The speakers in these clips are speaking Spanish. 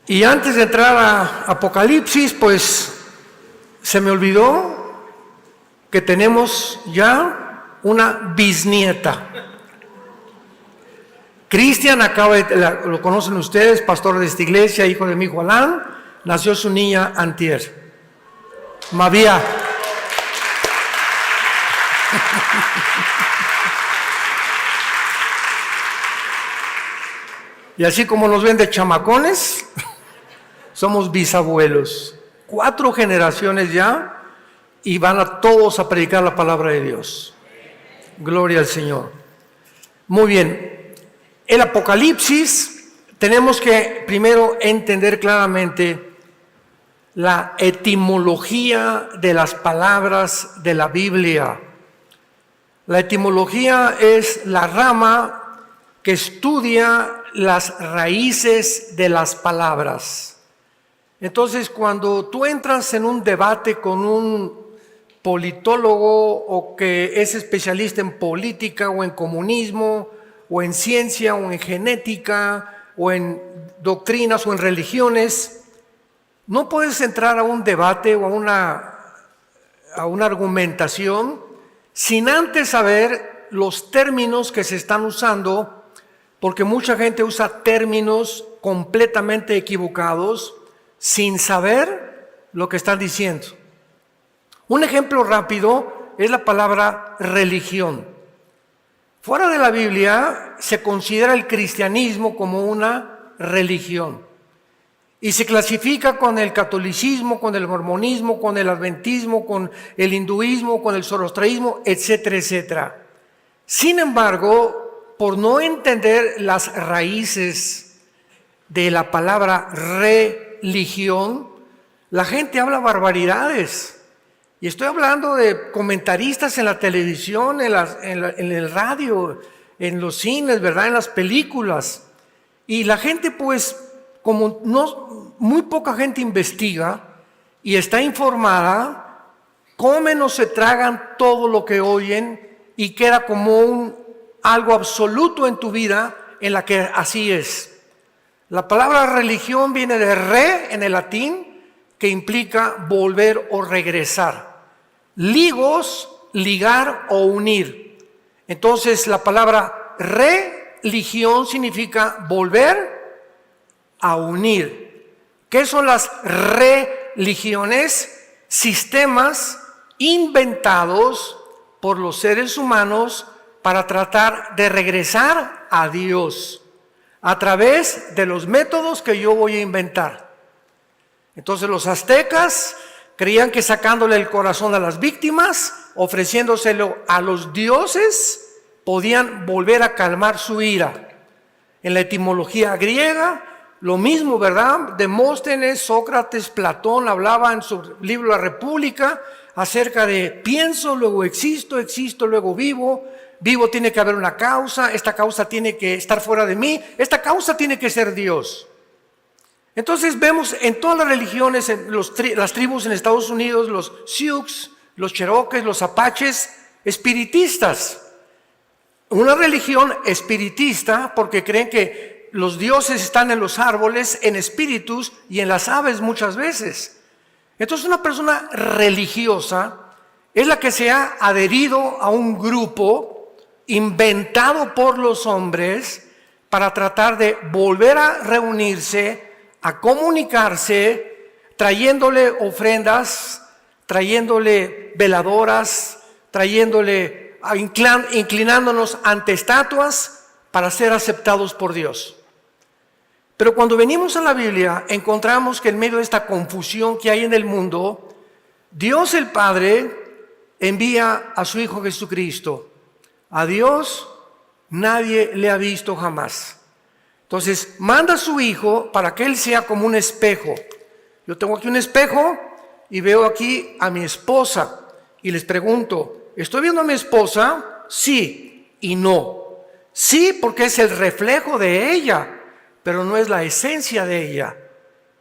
Y antes de entrar a Apocalipsis, pues se me olvidó que tenemos ya una bisnieta. Cristian lo conocen ustedes, pastor de esta iglesia, hijo de mi hijo Alán, nació su niña antier, Mavía. Y así como nos ven de chamacones, somos bisabuelos, 4 generaciones ya, y van a todos a predicar la palabra de Dios. Gloria al Señor. Muy bien, el Apocalipsis tenemos que primero entender claramente la etimología de las palabras de la Biblia. La etimología es la rama que estudia las raíces de las palabras. Entonces, cuando tú entras en un debate con un politólogo o que es especialista en política o en comunismo o en ciencia o en genética o en doctrinas o en religiones, no puedes entrar a un debate o a una argumentación sin antes saber los términos que se están usando, porque mucha gente usa términos completamente equivocados sin saber lo que están diciendo. Un ejemplo rápido es la palabra religión. Fuera de la Biblia se considera el cristianismo como una religión y se clasifica con el catolicismo, con el mormonismo, con el adventismo, con el hinduismo, con el zoroastrismo, etcétera, etcétera. Sin embargo, por no entender las raíces de la palabra religión, la gente habla barbaridades. Y estoy hablando de comentaristas en la televisión, en el radio, en los cines, ¿verdad? En las películas. Y la gente, pues, como muy poca gente investiga y está informada, comen o se tragan todo lo que oyen y queda como algo absoluto en tu vida en la que así es. La palabra religión viene de re en el latín, que implica volver o regresar. Ligos, ligar o unir. Entonces la palabra religión significa volver a unir. ¿Qué son las religiones? Sistemas inventados por los seres humanos para tratar de regresar a Dios a través de los métodos que yo voy a inventar. Entonces los aztecas creían que sacándole el corazón a las víctimas, ofreciéndoselo a los dioses, podían volver a calmar su ira. En la etimología griega, lo mismo, ¿verdad? Demóstenes, Sócrates, Platón hablaba en su libro La República acerca de pienso, luego existo, existo, luego vivo. Vivo, tiene que haber una causa, esta causa tiene que estar fuera de mí, esta causa tiene que ser Dios. Entonces vemos en todas las religiones, en las tribus en Estados Unidos, los Sioux, los Cherokees, los Apaches, espiritistas. Una religión espiritista porque creen que los dioses están en los árboles, en espíritus y en las aves muchas veces. Entonces una persona religiosa es la que se ha adherido a un grupo inventado por los hombres para tratar de volver a reunirse, a comunicarse, trayéndole ofrendas, trayéndole veladoras, inclinándonos ante estatuas para ser aceptados por Dios. Pero cuando venimos a la Biblia, encontramos que en medio de esta confusión que hay en el mundo, Dios el Padre envía a su Hijo Jesucristo. A Dios nadie le ha visto jamás. Entonces manda a su Hijo para que Él sea como un espejo. Yo tengo aquí un espejo y veo aquí a mi esposa y les pregunto, ¿estoy viendo a mi esposa? Sí y no. Sí, porque es el reflejo de ella, pero no es la esencia de ella.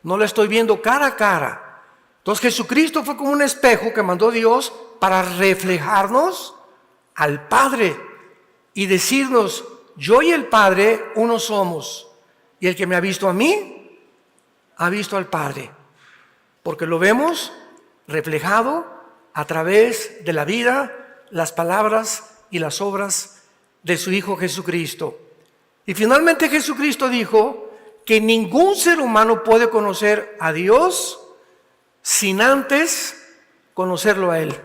No la estoy viendo cara a cara. Entonces Jesucristo fue como un espejo que mandó Dios para reflejarnos al Padre y decirnos, yo y el Padre uno somos, y el que me ha visto a mí, ha visto al Padre, porque lo vemos reflejado a través de la vida, las palabras y las obras de su Hijo Jesucristo. Y finalmente Jesucristo dijo que ningún ser humano puede conocer a Dios sin antes conocerlo a Él.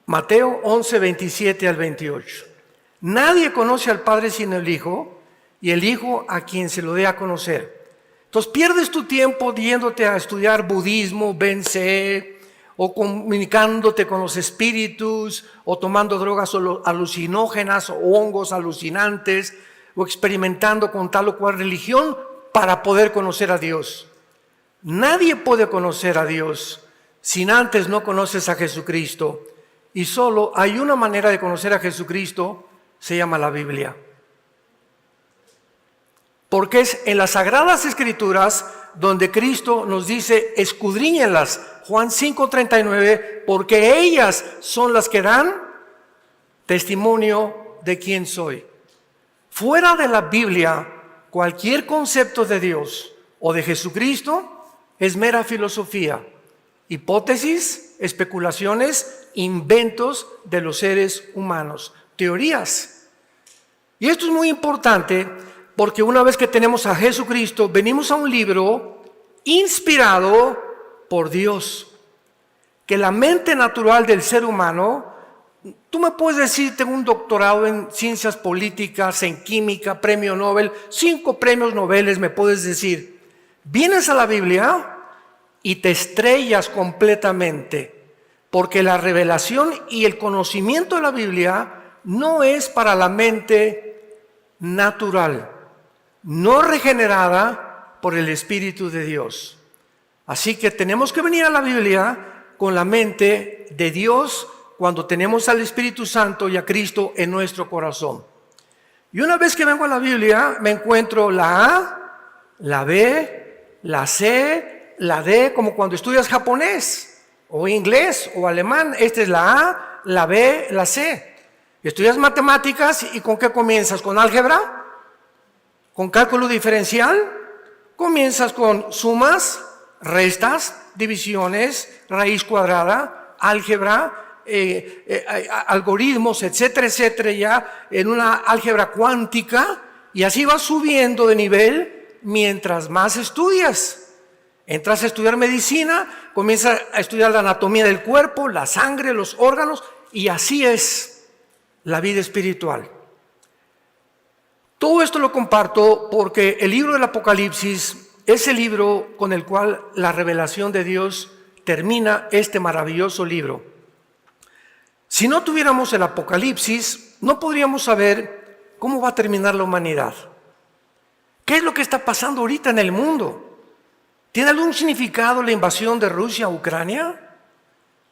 Mateo 11, 27 al 28. Nadie conoce al Padre sino el Hijo, y el Hijo a quien se lo dé a conocer. Entonces pierdes tu tiempo yéndote a estudiar budismo, Bense, o comunicándote con los espíritus, o tomando drogas alucinógenas, o hongos alucinantes, o experimentando con tal o cual religión para poder conocer a Dios. Nadie puede conocer a Dios sin antes no conoces a Jesucristo. Y solo hay una manera de conocer a Jesucristo, se llama la Biblia. Porque es en las Sagradas Escrituras donde Cristo nos dice, escudriñenlas, Juan 5:39, porque ellas son las que dan testimonio de quién soy. Fuera de la Biblia, cualquier concepto de Dios o de Jesucristo es mera filosofía, hipótesis, especulaciones, inventos de los seres humanos, teorías. Y esto es muy importante porque una vez que tenemos a Jesucristo, venimos a un libro inspirado por Dios, que la mente natural del ser humano, tú me puedes decir, tengo un doctorado en ciencias políticas, en química, premio Nobel, 5 premios Nobel me puedes decir. Vienes a la Biblia y te estrellas completamente, porque la revelación y el conocimiento de la Biblia no es para la mente natural, no regenerada por el Espíritu de Dios. Así que tenemos que venir a la Biblia con la mente de Dios cuando tenemos al Espíritu Santo y a Cristo en nuestro corazón. Y una vez que vengo a la Biblia, me encuentro la A, la B, la C, la D, como cuando estudias japonés, o inglés, o alemán. Esta es la A, la B, la C. Estudias matemáticas, ¿y con qué comienzas? ¿Con álgebra? ¿Con cálculo diferencial? Comienzas con sumas, restas, divisiones, raíz cuadrada, álgebra, algoritmos, etcétera, etcétera, ya en una álgebra cuántica, y así vas subiendo de nivel mientras más estudias. Entras a estudiar medicina, comienzas a estudiar la anatomía del cuerpo, la sangre, los órganos, y así es la vida espiritual. Todo esto lo comparto porque el libro del Apocalipsis es el libro con el cual la revelación de Dios termina este maravilloso libro. Si no tuviéramos el Apocalipsis, no podríamos saber cómo va a terminar la humanidad. ¿Qué es lo que está pasando ahorita en el mundo? ¿Tiene algún significado la invasión de Rusia a Ucrania?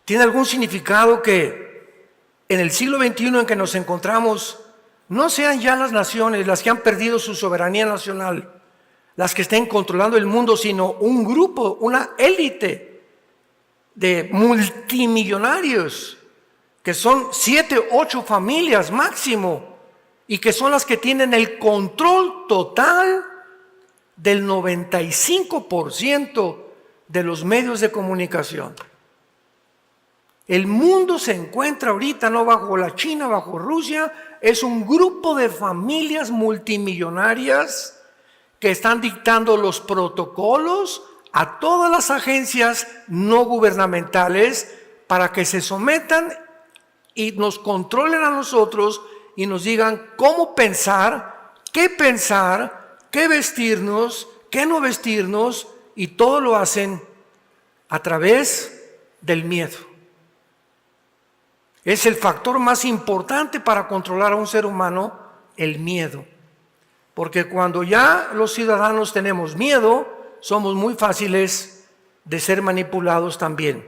¿Tiene algún significado que en el siglo XXI en que nos encontramos no sean ya las naciones las que han perdido su soberanía nacional, las que estén controlando el mundo, sino un grupo, una élite de multimillonarios, que son 7, 8 familias máximo, y que son las que tienen el control total del 95% de los medios de comunicación? El mundo se encuentra ahorita no bajo la China, bajo Rusia, es un grupo de familias multimillonarias que están dictando los protocolos a todas las agencias no gubernamentales para que se sometan y nos controlen a nosotros y nos digan cómo pensar, qué vestirnos, qué no vestirnos, y todo lo hacen a través del miedo. Es el factor más importante para controlar a un ser humano, el miedo. Porque cuando ya los ciudadanos tenemos miedo, somos muy fáciles de ser manipulados también.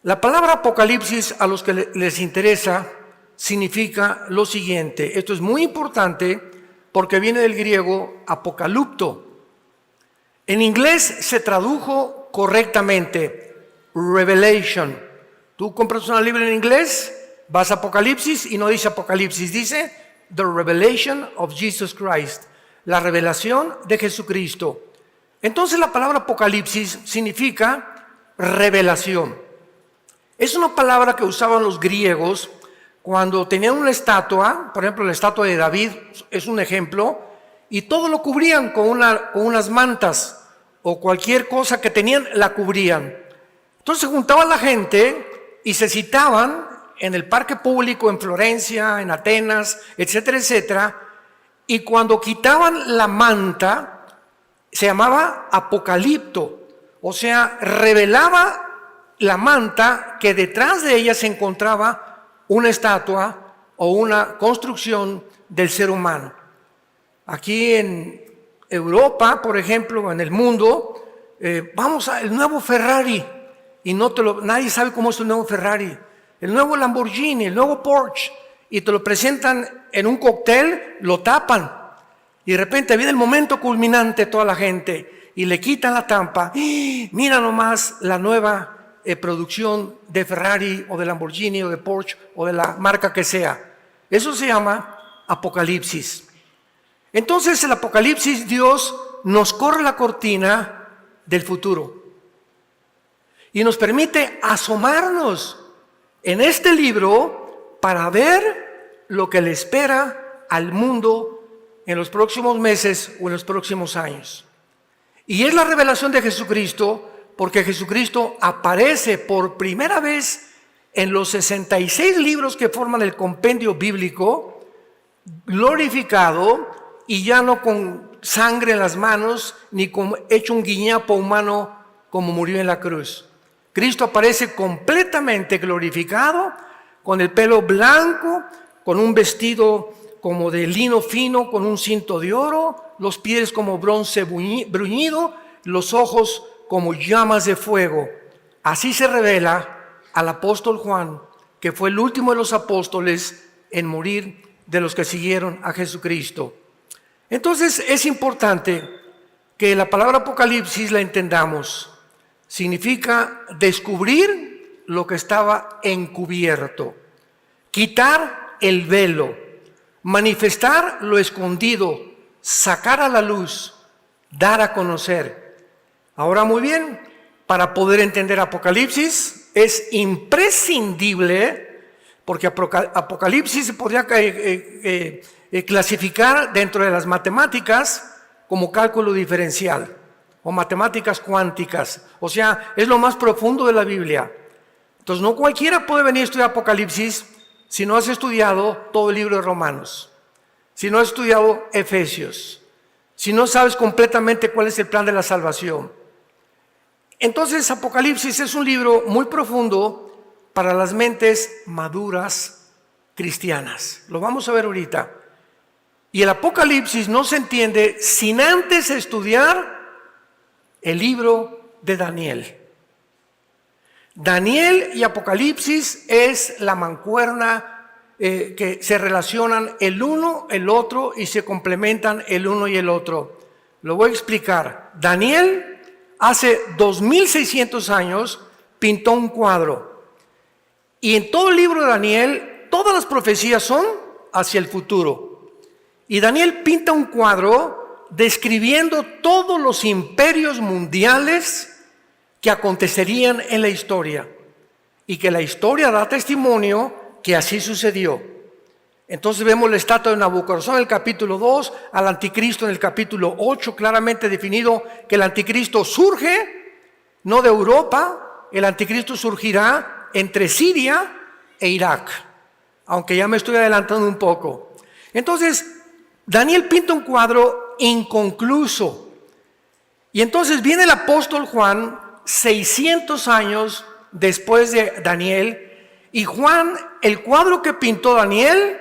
La palabra Apocalipsis, a los que les interesa, significa lo siguiente. Esto es muy importante porque viene del griego apocalupto. En inglés se tradujo correctamente revelation. Tú compras una Biblia en inglés, vas a Apocalipsis y no dice Apocalipsis, dice The Revelation of Jesus Christ. la revelación de Jesucristo. Entonces la palabra Apocalipsis significa revelación. Es una palabra que usaban los griegos cuando tenían una estatua, por ejemplo la estatua de David es un ejemplo, y todo lo cubrían con unas mantas o cualquier cosa que tenían la cubrían. Entonces se juntaba la gente y se citaban en el parque público en Florencia, en Atenas, etcétera, etcétera, y cuando quitaban la manta se llamaba apocalipto, o sea, revelaba la manta que detrás de ella se encontraba una estatua o una construcción del ser humano. Aquí en Europa, por ejemplo, en el mundo, vamos al nuevo Ferrari y nadie sabe cómo es el nuevo Ferrari, el nuevo Lamborghini, el nuevo Porsche, y te lo presentan en un cóctel, lo tapan y de repente viene el momento culminante, toda la gente, y le quitan la tapa. Mira nomás la nueva producción de Ferrari o de Lamborghini o de Porsche o de la marca que sea. Eso se llama Apocalipsis. Entonces el Apocalipsis, Dios nos corre la cortina del futuro y nos permite asomarnos en este libro para ver lo que le espera al mundo en los próximos meses o en los próximos años. Y es la revelación de Jesucristo, porque Jesucristo aparece por primera vez en los 66 libros que forman el compendio bíblico, glorificado y ya no con sangre en las manos, ni con hecho un guiñapo humano como murió en la cruz. Cristo aparece completamente glorificado, con el pelo blanco, con un vestido como de lino fino, con un cinto de oro, los pies como bronce bruñido, los ojos como llamas de fuego. Así se revela al apóstol Juan, que fue el último de los apóstoles en morir de los que siguieron a Jesucristo. Entonces es importante que la palabra Apocalipsis la entendamos. Significa descubrir lo que estaba encubierto, quitar el velo, manifestar lo escondido, sacar a la luz, dar a conocer. Ahora muy bien, para poder entender Apocalipsis es imprescindible, porque Apocalipsis se podría clasificar dentro de las matemáticas como cálculo diferencial o matemáticas cuánticas, o sea, es lo más profundo de la Biblia. Entonces no cualquiera puede venir a estudiar Apocalipsis si no has estudiado todo el libro de Romanos, si no has estudiado Efesios, si no sabes completamente cuál es el plan de la salvación. Entonces Apocalipsis es un libro muy profundo para las mentes maduras cristianas. Lo vamos a ver ahorita. Y el Apocalipsis no se entiende sin antes estudiar el libro de Daniel. Daniel y Apocalipsis es la mancuerna que se relacionan el uno, el otro y se complementan el uno y el otro. Lo voy a explicar. Daniel hace 2600 años pintó un cuadro y en todo el libro de Daniel todas las profecías son hacia el futuro. Y Daniel pinta un cuadro describiendo todos los imperios mundiales que acontecerían en la historia y que la historia da testimonio que así sucedió. Entonces vemos la estatua de Nabucodonosor en el capítulo 2, al anticristo en el capítulo 8, claramente definido que el anticristo surge no de Europa, el anticristo surgirá entre Siria e Irak, aunque ya me estoy adelantando un poco. Entonces Daniel pinta un cuadro inconcluso. Y entonces viene el apóstol Juan 600 años después de Daniel, y Juan, el cuadro que pintó Daniel,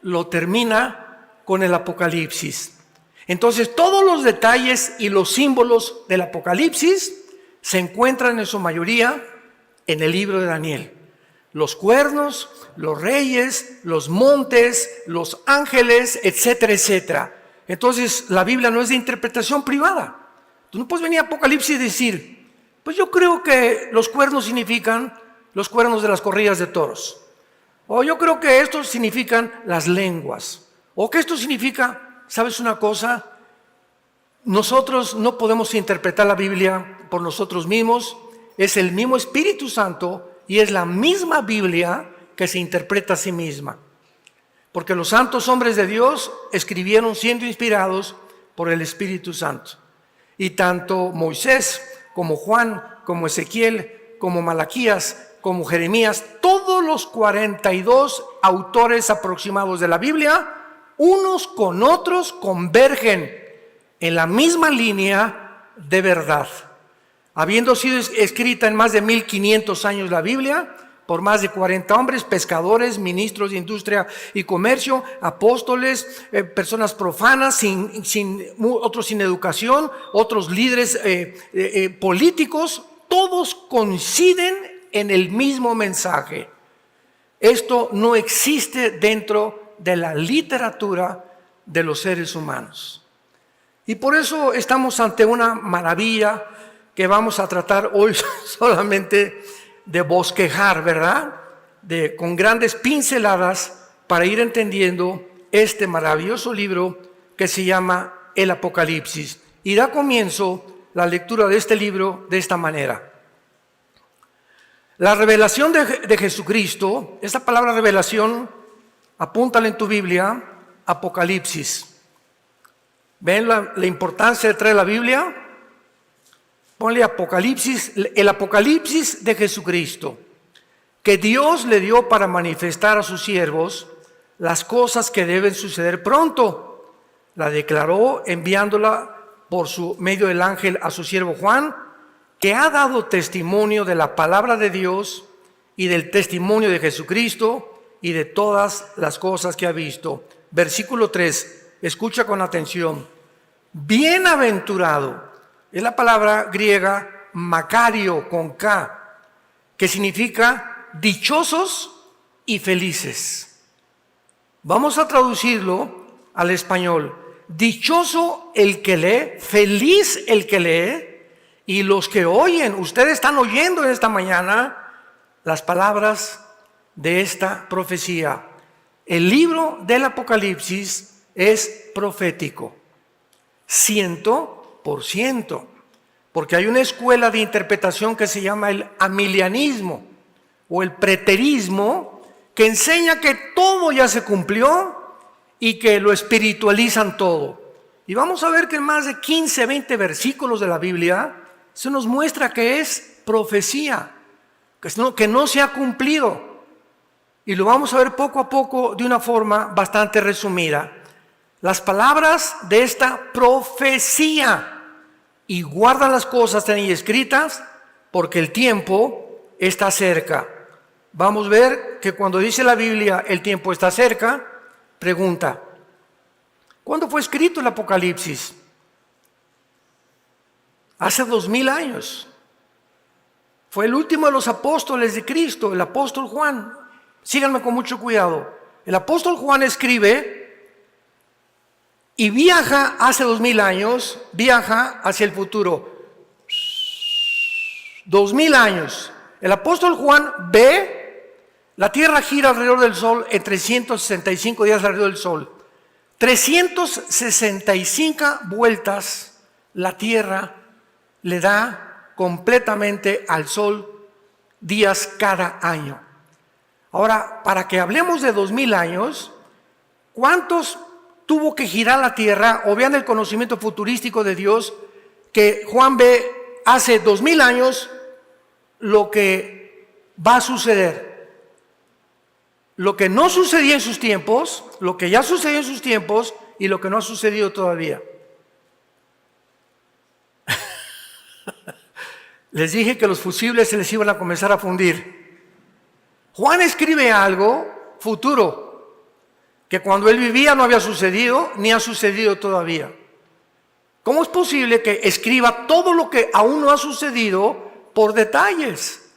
lo termina con el Apocalipsis. Entonces todos los detalles y los símbolos del Apocalipsis se encuentran en su mayoría en el libro de Daniel. Los cuernos, los reyes, los montes, los ángeles, etcétera, etcétera. Entonces la Biblia no es de interpretación privada. Tú no puedes venir a Apocalipsis y decir, pues yo creo que los cuernos significan los cuernos de las corridas de toros. O yo creo que estos significan las lenguas. O que esto significa, ¿sabes una cosa? nosotros no podemos interpretar la Biblia por nosotros mismos. Es el mismo Espíritu Santo y es la misma Biblia que se interpreta a sí misma. Porque los santos hombres de Dios escribieron siendo inspirados por el Espíritu Santo. Y tanto Moisés como Juan, como Ezequiel, como Malaquías, como Jeremías, todos los 42 autores aproximados de la Biblia, unos con otros convergen en la misma línea de verdad. Habiendo sido escrita en más de 1500 años la Biblia, por más de 40 hombres, pescadores, ministros de industria y comercio, apóstoles, personas profanas, otros sin educación, otros líderes políticos, todos coinciden en el mismo mensaje. Esto no existe dentro de la literatura de los seres humanos. Y por eso estamos ante una maravilla que vamos a tratar hoy solamente de bosquejar, ¿verdad? Con grandes pinceladas para ir entendiendo este maravilloso libro que se llama el Apocalipsis. Y da comienzo la lectura de este libro de esta manera. La revelación de Jesucristo, esta palabra revelación, apúntala en tu Biblia, Apocalipsis. ¿Ven la importancia de traer la Biblia? Ponle Apocalipsis, el Apocalipsis de Jesucristo, que Dios le dio para manifestar a sus siervos las cosas que deben suceder pronto. La declaró enviándola por su medio del ángel a su siervo Juan, que ha dado testimonio de la palabra de Dios y del testimonio de Jesucristo y de todas las cosas que ha visto. Versículo 3, escucha con atención. Bienaventurado, es la palabra griega Macario con K, que significa dichosos y felices. Vamos a traducirlo al español. Dichoso el que lee, feliz el que lee, y los que oyen. Ustedes están oyendo en esta mañana las palabras de esta profecía. El libro del Apocalipsis es profético, 100%, porque hay una escuela de interpretación que se llama el amilianismo o el preterismo, que enseña que todo ya se cumplió y que lo espiritualizan todo. Y vamos a ver que en más de 15, 20 versículos de la Biblia se nos muestra que es profecía, que no se ha cumplido. Y lo vamos a ver poco a poco de una forma bastante resumida. Las palabras de esta profecía, y guarda las cosas ahí escritas, porque el tiempo está cerca. Vamos a ver que cuando dice la Biblia el tiempo está cerca, pregunta, ¿cuándo fue escrito el Apocalipsis? Hace 2000 años. Fue el último de los apóstoles de Cristo, el apóstol Juan. Síganme con mucho cuidado. El apóstol Juan escribe y viaja hace 2000 años, viaja hacia el futuro. 2000 años. El apóstol Juan ve la tierra gira alrededor del sol en 365 días alrededor del sol. 365 vueltas la tierra le da completamente al sol días cada año. Ahora, para que hablemos de 2000 años, ¿cuántos tuvo que girar la tierra? O vean el conocimiento futurístico de Dios, que Juan ve hace 2000 años lo que va a suceder. Lo que no sucedía en sus tiempos, lo que ya sucedió en sus tiempos y lo que no ha sucedido todavía. Les dije que los fusibles se les iban a comenzar a fundir. Juan escribe algo futuro, que cuando él vivía no había sucedido, ni ha sucedido todavía. ¿Cómo es posible que escriba todo lo que aún no ha sucedido por detalles?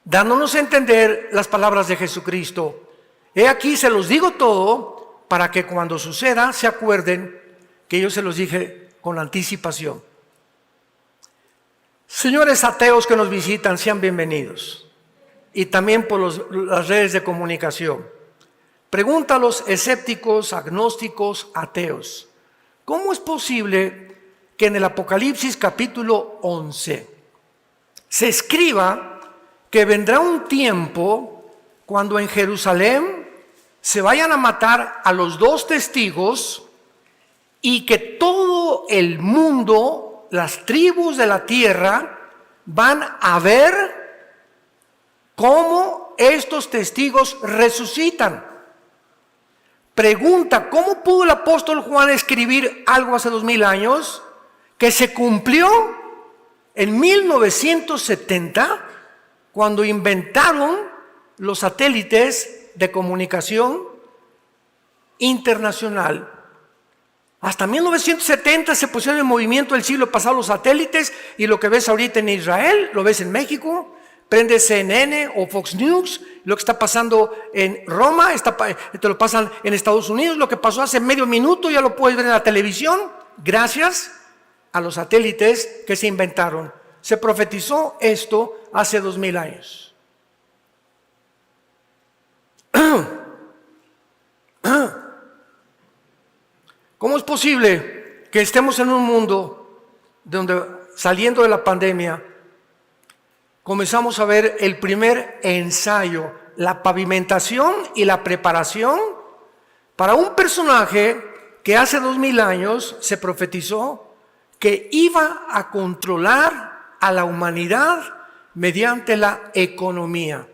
Dándonos a entender las palabras de Jesucristo. He aquí se los digo todo, para que cuando suceda se acuerden que yo se los dije con anticipación. Señores ateos que nos visitan, sean bienvenidos. Y también por las redes de comunicación. Pregunta a los escépticos, agnósticos, ateos. ¿Cómo es posible que en el Apocalipsis capítulo 11 se escriba que vendrá un tiempo cuando en Jerusalén se vayan a matar a los 2 testigos y que todo el mundo, las tribus de la tierra, van a ver cómo estos testigos resucitan. Pregunta, ¿cómo pudo el apóstol Juan escribir algo hace 2000 años que se cumplió en 1970 cuando inventaron los satélites de comunicación internacional? Hasta 1970 se pusieron en movimiento el siglo pasado los satélites, y lo que ves ahorita en Israel, lo ves en México. Prende CNN o Fox News, lo que está pasando en Roma, te lo pasan en Estados Unidos, lo que pasó hace medio minuto ya lo puedes ver en la televisión, gracias a los satélites que se inventaron. Se profetizó esto hace 2000 años. ¿Cómo es posible que estemos en un mundo donde, saliendo de la pandemia, comenzamos a ver el primer ensayo, la pavimentación y la preparación para un personaje que hace 2000 años se profetizó que iba a controlar a la humanidad mediante la economía,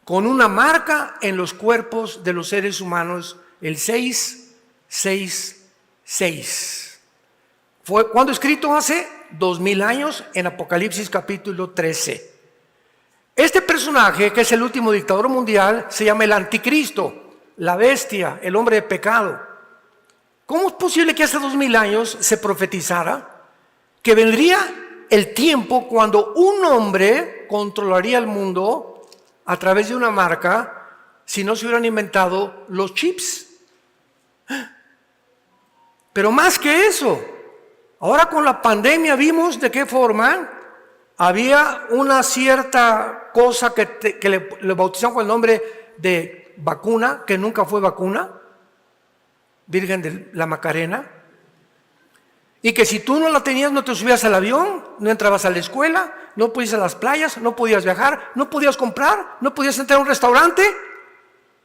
con una marca en los cuerpos de los seres humanos, el 666. Fue cuando escrito hace 2000 años en Apocalipsis capítulo 13. Este personaje, que es el último dictador mundial, se llama el Anticristo, la bestia, el hombre de pecado. ¿Cómo es posible que hace 2000 años se profetizara que vendría el tiempo cuando un hombre controlaría el mundo a través de una marca, si no se hubieran inventado los chips? Pero más que eso, ahora con la pandemia vimos de qué forma había una cierta cosa que le bautizaron con el nombre de vacuna, que nunca fue vacuna, Virgen de la Macarena, y que si tú no la tenías no te subías al avión, no entrabas a la escuela, no podías ir a las playas, no podías viajar, no podías comprar, no podías entrar a un restaurante,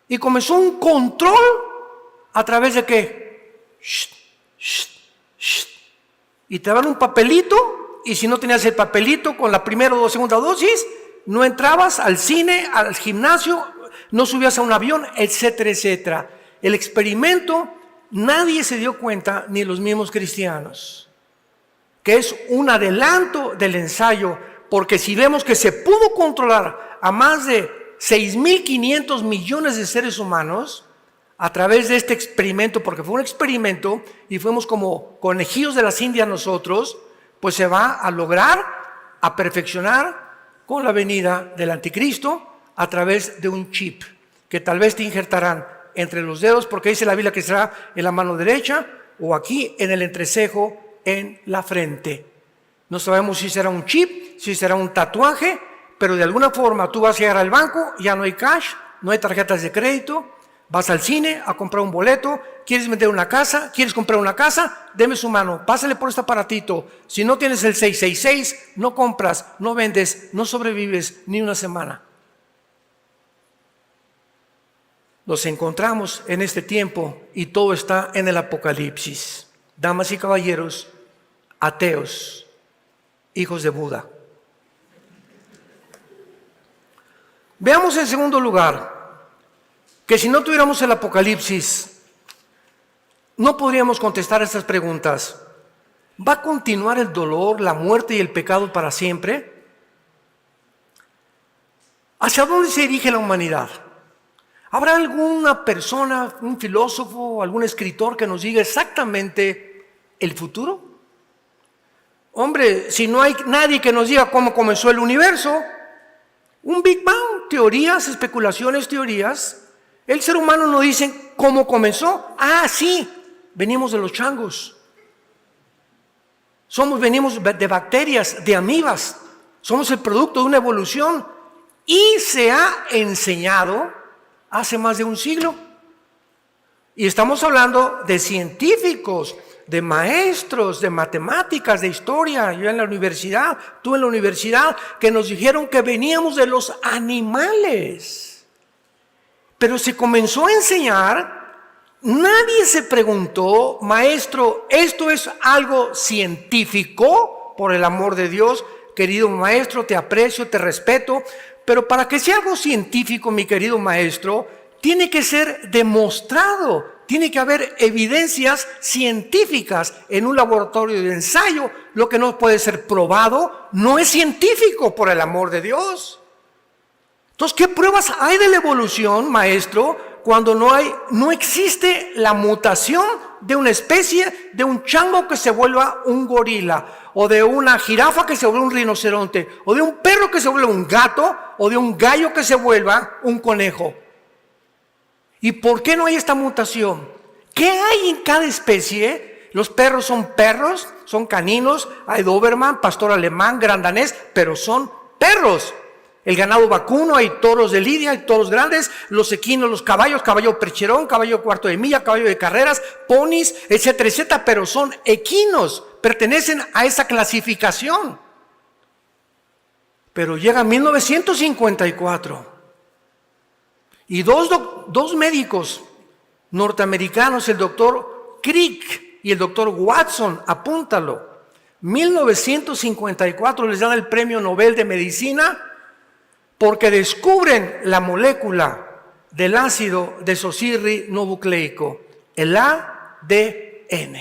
y comenzó un control a través de ¿qué? Y te daban un papelito, y si no tenías el papelito con la primera o segunda dosis, no entrabas al cine, al gimnasio, no subías a un avión, etcétera, etcétera. El experimento, nadie se dio cuenta, ni los mismos cristianos, que es un adelanto del ensayo, porque si vemos que se pudo controlar a más de 6.500 millones de seres humanos a través de este experimento, porque fue un experimento y fuimos como conejillos de las indias nosotros, pues se va a lograr, a perfeccionar con la venida del Anticristo a través de un chip que tal vez te injertarán entre los dedos, porque dice la Biblia que será en la mano derecha o aquí en el entrecejo, en la frente. No sabemos si será un chip, si será un tatuaje, pero de alguna forma tú vas a llegar al banco, ya no hay cash, no hay tarjetas de crédito, vas al cine a comprar un boleto, quieres vender una casa, quieres comprar una casa, deme su mano, pásale por este aparatito. Si no tienes el 666, no compras, no vendes, no sobrevives ni una semana. Nos encontramos en este tiempo y todo está en el Apocalipsis. Damas y caballeros, ateos, hijos de Buda. Veamos en segundo lugar que si no tuviéramos el Apocalipsis, no podríamos contestar estas preguntas. ¿Va a continuar el dolor, la muerte y el pecado para siempre? ¿Hacia dónde se dirige la humanidad? ¿Habrá alguna persona, un filósofo, algún escritor que nos diga exactamente el futuro? Hombre, si no hay nadie que nos diga cómo comenzó el universo, un Big Bang, teorías, especulaciones, teorías. El ser humano no dice cómo comenzó. Ah, sí, venimos de los changos. Venimos de bacterias, de amibas. Somos el producto de una evolución. Y se ha enseñado hace más de un siglo. Y estamos hablando de científicos, de maestros de matemáticas, de historia, yo en la universidad, tú en la universidad, que nos dijeron que veníamos de los animales. Pero se comenzó a enseñar, nadie se preguntó, maestro, ¿esto es algo científico? Por el amor de Dios, querido maestro, te aprecio, te respeto, pero para que sea algo científico, mi querido maestro, tiene que ser demostrado. Tiene que haber evidencias científicas en un laboratorio de ensayo. Lo que no puede ser probado no es científico, por el amor de Dios. Entonces, ¿qué pruebas hay de la evolución, maestro, cuando no existe la mutación de una especie, de un chango que se vuelva un gorila, o de una jirafa que se vuelva un rinoceronte, o de un perro que se vuelva un gato, o de un gallo que se vuelva un conejo? ¿Y por qué no hay esta mutación? ¿Qué hay en cada especie? Los perros, son caninos, hay Doberman, pastor alemán, gran danés, pero son perros. El ganado vacuno, hay toros de lidia, hay toros grandes, los equinos, los caballos, caballo percherón, caballo cuarto de milla, caballo de carreras, ponis, etcétera, etcétera, pero son equinos, pertenecen a esa clasificación. Pero llega 1954 y dos médicos norteamericanos, el doctor Crick y el doctor Watson, apúntalo, 1954 les dan el premio Nobel de Medicina porque descubren la molécula del ácido desoxirribonucleico, el ADN.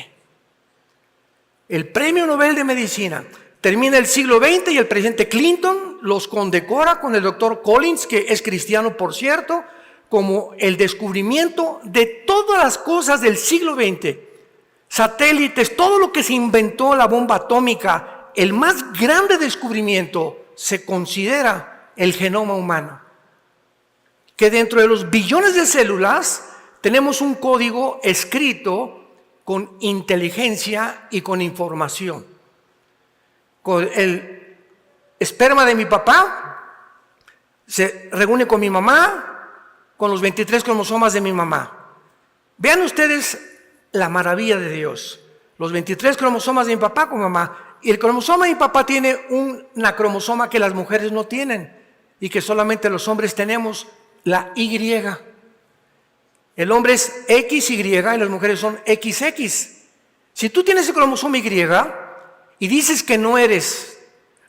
El premio Nobel de Medicina. Termina el siglo XX y el presidente Clinton los condecora con el doctor Collins, que es cristiano por cierto, como el descubrimiento de todas las cosas del siglo XX. Satélites, todo lo que se inventó, la bomba atómica, el más grande descubrimiento se considera el genoma humano. Que dentro de los billones de células tenemos un código escrito con inteligencia y con información. Con el esperma de mi papá se reúne con mi mamá, con los 23 cromosomas de mi mamá. Vean ustedes la maravilla de Dios. Los 23 cromosomas de mi papá con mamá. Y el cromosoma de mi papá tiene una cromosoma que las mujeres no tienen y que solamente los hombres tenemos, la Y. El hombre es XY y las mujeres son XX. Si tú tienes el cromosoma Y y dices que no eres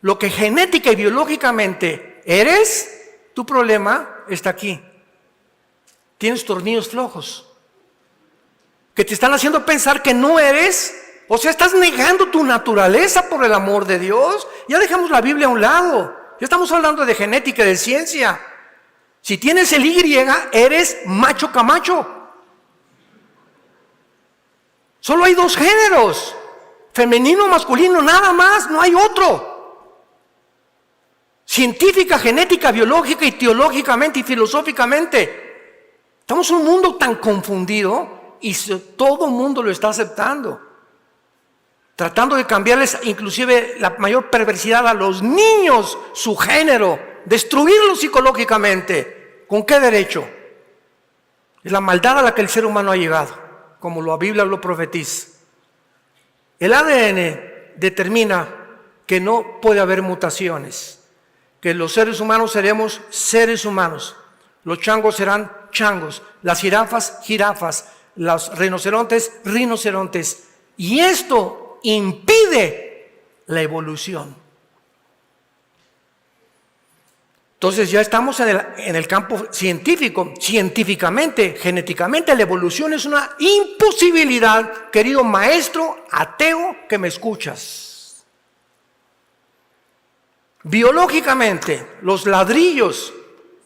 lo que genética y biológicamente eres, tu problema está aquí. Tienes tornillos flojos que te están haciendo pensar que no eres, o sea, estás negando tu naturaleza, por el amor de Dios. Ya dejamos la Biblia a un lado, ya estamos hablando de genética y de ciencia. Si tienes el Y, eres macho camacho. Solo hay dos géneros, femenino, masculino, nada más, no hay otro. Científica, genética, biológica y teológicamente y filosóficamente. Estamos en un mundo tan confundido y todo el mundo lo está aceptando. Tratando de cambiarles inclusive la mayor perversidad a los niños, su género, destruirlos psicológicamente. ¿Con qué derecho? Es la maldad a la que el ser humano ha llegado, como la Biblia lo profetiza. El ADN determina que no puede haber mutaciones, que los seres humanos seremos seres humanos, los changos serán changos, las jirafas, jirafas, los rinocerontes, rinocerontes. Y esto impide la evolución. Entonces ya estamos en el campo científico, científicamente, genéticamente, la evolución es una imposibilidad, querido maestro ateo que me escuchas. Biológicamente, los ladrillos,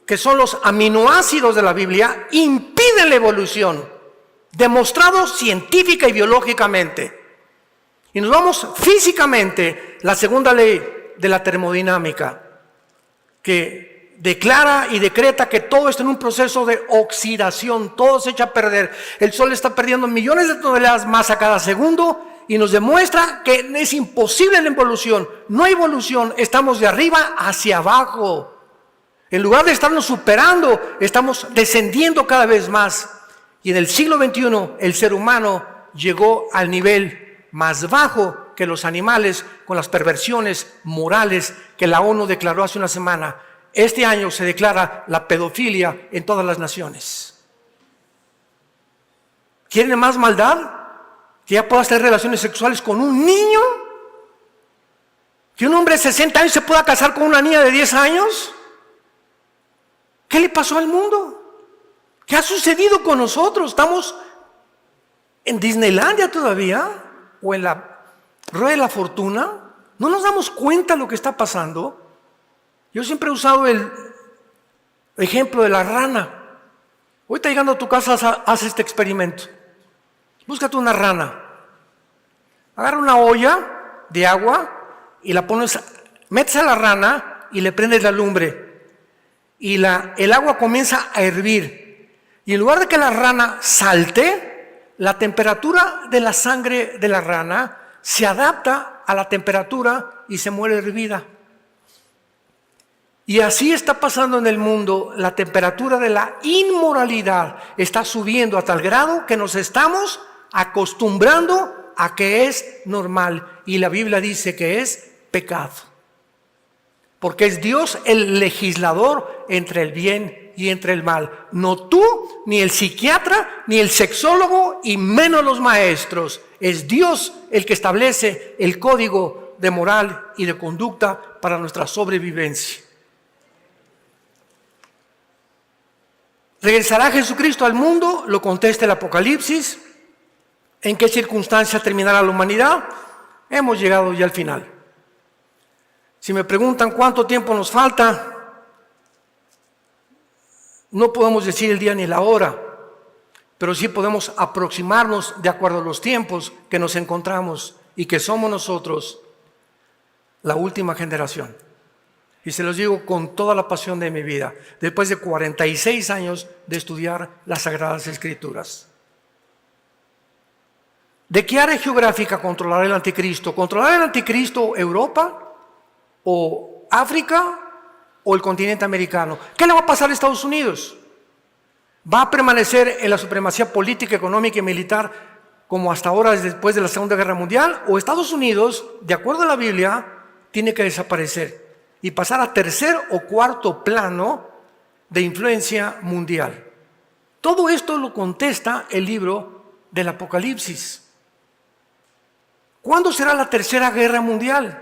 que son los aminoácidos de la Biblia, impiden la evolución, demostrado científica y biológicamente. Y nos vamos físicamente, la segunda ley de la termodinámica, que declara y decreta que todo está en un proceso de oxidación, todo se echa a perder. El Sol está perdiendo millones de toneladas masa cada segundo y nos demuestra que es imposible la evolución. No hay evolución, estamos de arriba hacia abajo. En lugar de estarnos superando, estamos descendiendo cada vez más. Y en el siglo XXI, el ser humano llegó al nivel más bajo que los animales con las perversiones morales que la ONU declaró hace una semana. Este año se declara la pedofilia en todas las naciones. ¿Quieren más maldad? ¿Que ya puedas tener relaciones sexuales con un niño? ¿Que un hombre de 60 años se pueda casar con una niña de 10 años? ¿Qué le pasó al mundo? ¿Qué ha sucedido con nosotros? ¿Estamos en Disneylandia todavía? ¿O en la Rueda de la Fortuna? ¿No nos damos cuenta de lo que está pasando? Yo siempre he usado el ejemplo de la rana. Ahorita llegando a tu casa, haz este experimento. Búscate una rana. Agarra una olla de agua y la pones, metes a la rana y le prendes la lumbre. Y el agua comienza a hervir. Y en lugar de que la rana salte, la temperatura de la sangre de la rana se adapta a la temperatura y se muere hervida. Y así está pasando en el mundo. La temperatura de la inmoralidad está subiendo a tal grado que nos estamos acostumbrando a que es normal. Y la Biblia dice que es pecado. Porque es Dios el legislador entre el bien y entre el mal. No tú, ni el psiquiatra, ni el sexólogo, y menos los maestros. Es Dios el que establece el código de moral y de conducta para nuestra sobrevivencia. ¿Regresará Jesucristo al mundo? Lo contesta el Apocalipsis. ¿En qué circunstancia terminará la humanidad? Hemos llegado ya al final. Si me preguntan cuánto tiempo nos falta, no podemos decir el día ni la hora, pero sí podemos aproximarnos de acuerdo a los tiempos que nos encontramos y que somos nosotros la última generación. Y se los digo con toda la pasión de mi vida, después de 46 años de estudiar las Sagradas Escrituras. ¿De qué área geográfica controlará el anticristo? ¿Controlará el anticristo Europa o África o el continente americano? ¿Qué le va a pasar a Estados Unidos? ¿Va a permanecer en la supremacía política, económica y militar como hasta ahora después de la Segunda Guerra Mundial? ¿O Estados Unidos, de acuerdo a la Biblia, tiene que desaparecer y pasar a tercer o cuarto plano de influencia mundial? Todo esto lo contesta el libro del Apocalipsis. ¿Cuándo será la tercera guerra mundial?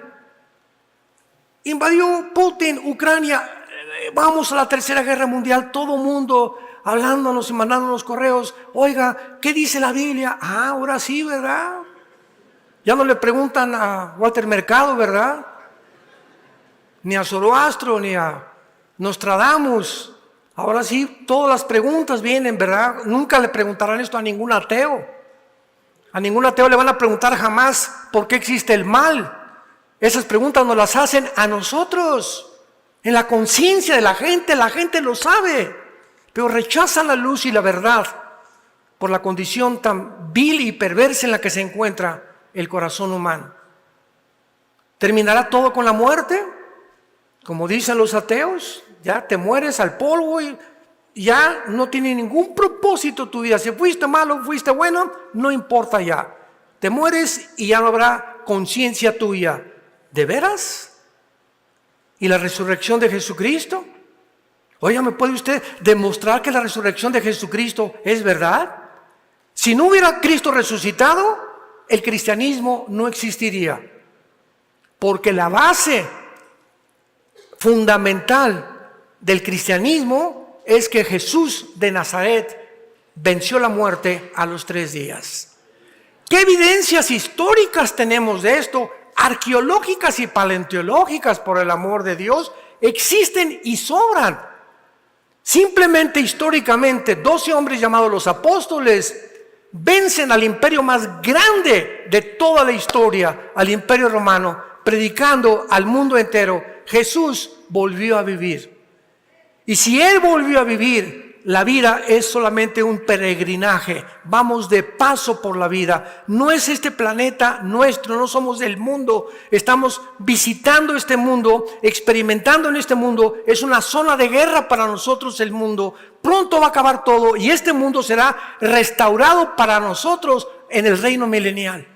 Invadió Putin Ucrania, vamos a la tercera guerra mundial, todo mundo hablándonos y mandándonos correos. Oiga, ¿qué dice la Biblia? Ah, ahora sí, ¿verdad? Ya no le preguntan a Walter Mercado, ¿verdad? Ni a Zoroastro, ni a Nostradamus. Ahora sí, todas las preguntas vienen, ¿verdad? Nunca le preguntarán esto a ningún ateo. A ningún ateo le van a preguntar jamás por qué existe el mal. Esas preguntas nos las hacen a nosotros. En la conciencia de la gente lo sabe. Pero rechazan la luz y la verdad por la condición tan vil y perversa en la que se encuentra el corazón humano. ¿Terminará todo con la muerte? Como dicen los ateos, ya te mueres al polvo y ya no tiene ningún propósito tu vida. Si fuiste malo, fuiste bueno, no importa ya. Te mueres y ya no habrá conciencia tuya. ¿De veras? ¿Y la resurrección de Jesucristo? Oiga, ¿me puede usted demostrar que la resurrección de Jesucristo es verdad? Si no hubiera Cristo resucitado, el cristianismo no existiría. Porque la base fundamental del cristianismo es que Jesús de Nazaret venció la muerte a los 3 días. ¿Qué evidencias históricas tenemos de esto? Arqueológicas y paleontológicas, por el amor de Dios, existen y sobran. Simplemente históricamente, 12 hombres llamados los apóstoles vencen al imperio más grande de toda la historia, al imperio romano, predicando al mundo entero. Jesús volvió a vivir. Y si Él volvió a vivir, la vida es solamente un peregrinaje. Vamos de paso por la vida. No es este planeta nuestro, no somos del mundo. Estamos visitando este mundo, experimentando en este mundo. Es una zona de guerra para nosotros el mundo. Pronto va a acabar todo y este mundo será restaurado para nosotros en el reino milenial.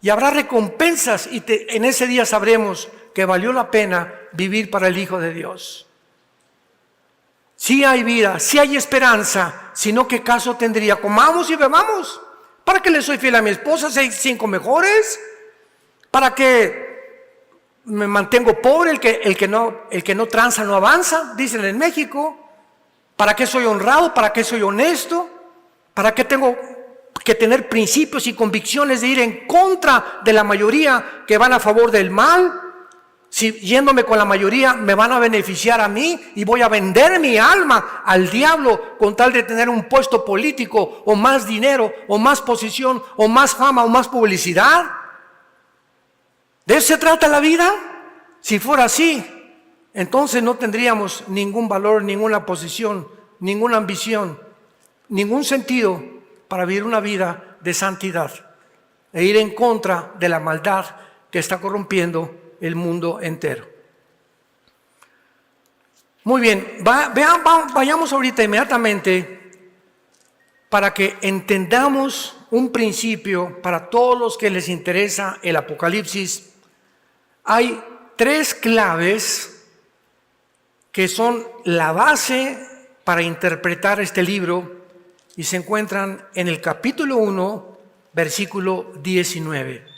Y habrá recompensas y en ese día sabremos que valió la pena vivir para el Hijo de Dios. Si hay vida, si hay esperanza, sino ¿qué caso tendría? Comamos y bebamos. ¿Para qué le soy fiel a mi esposa? ¿Hay 5 mejores? ¿Para qué me mantengo pobre? El que no tranza no avanza, dicen en México. ¿Para qué soy honrado? ¿Para qué soy honesto? ¿Para qué tengo que tener principios y convicciones de ir en contra de la mayoría que van a favor del mal? Si yéndome con la mayoría me van a beneficiar a mí y voy a vender mi alma al diablo con tal de tener un puesto político o más dinero o más posición o más fama o más publicidad. ¿De eso se trata la vida? Si fuera así, entonces no tendríamos ningún valor, ninguna posición, ninguna ambición, ningún sentido para vivir una vida de santidad e ir en contra de la maldad que está corrompiendo el mundo entero. Muy bien, vayamos ahorita inmediatamente para que entendamos un principio para todos los que les interesa el Apocalipsis. Hay 3 claves que son la base para interpretar este libro y se encuentran en el capítulo 1, versículo 19.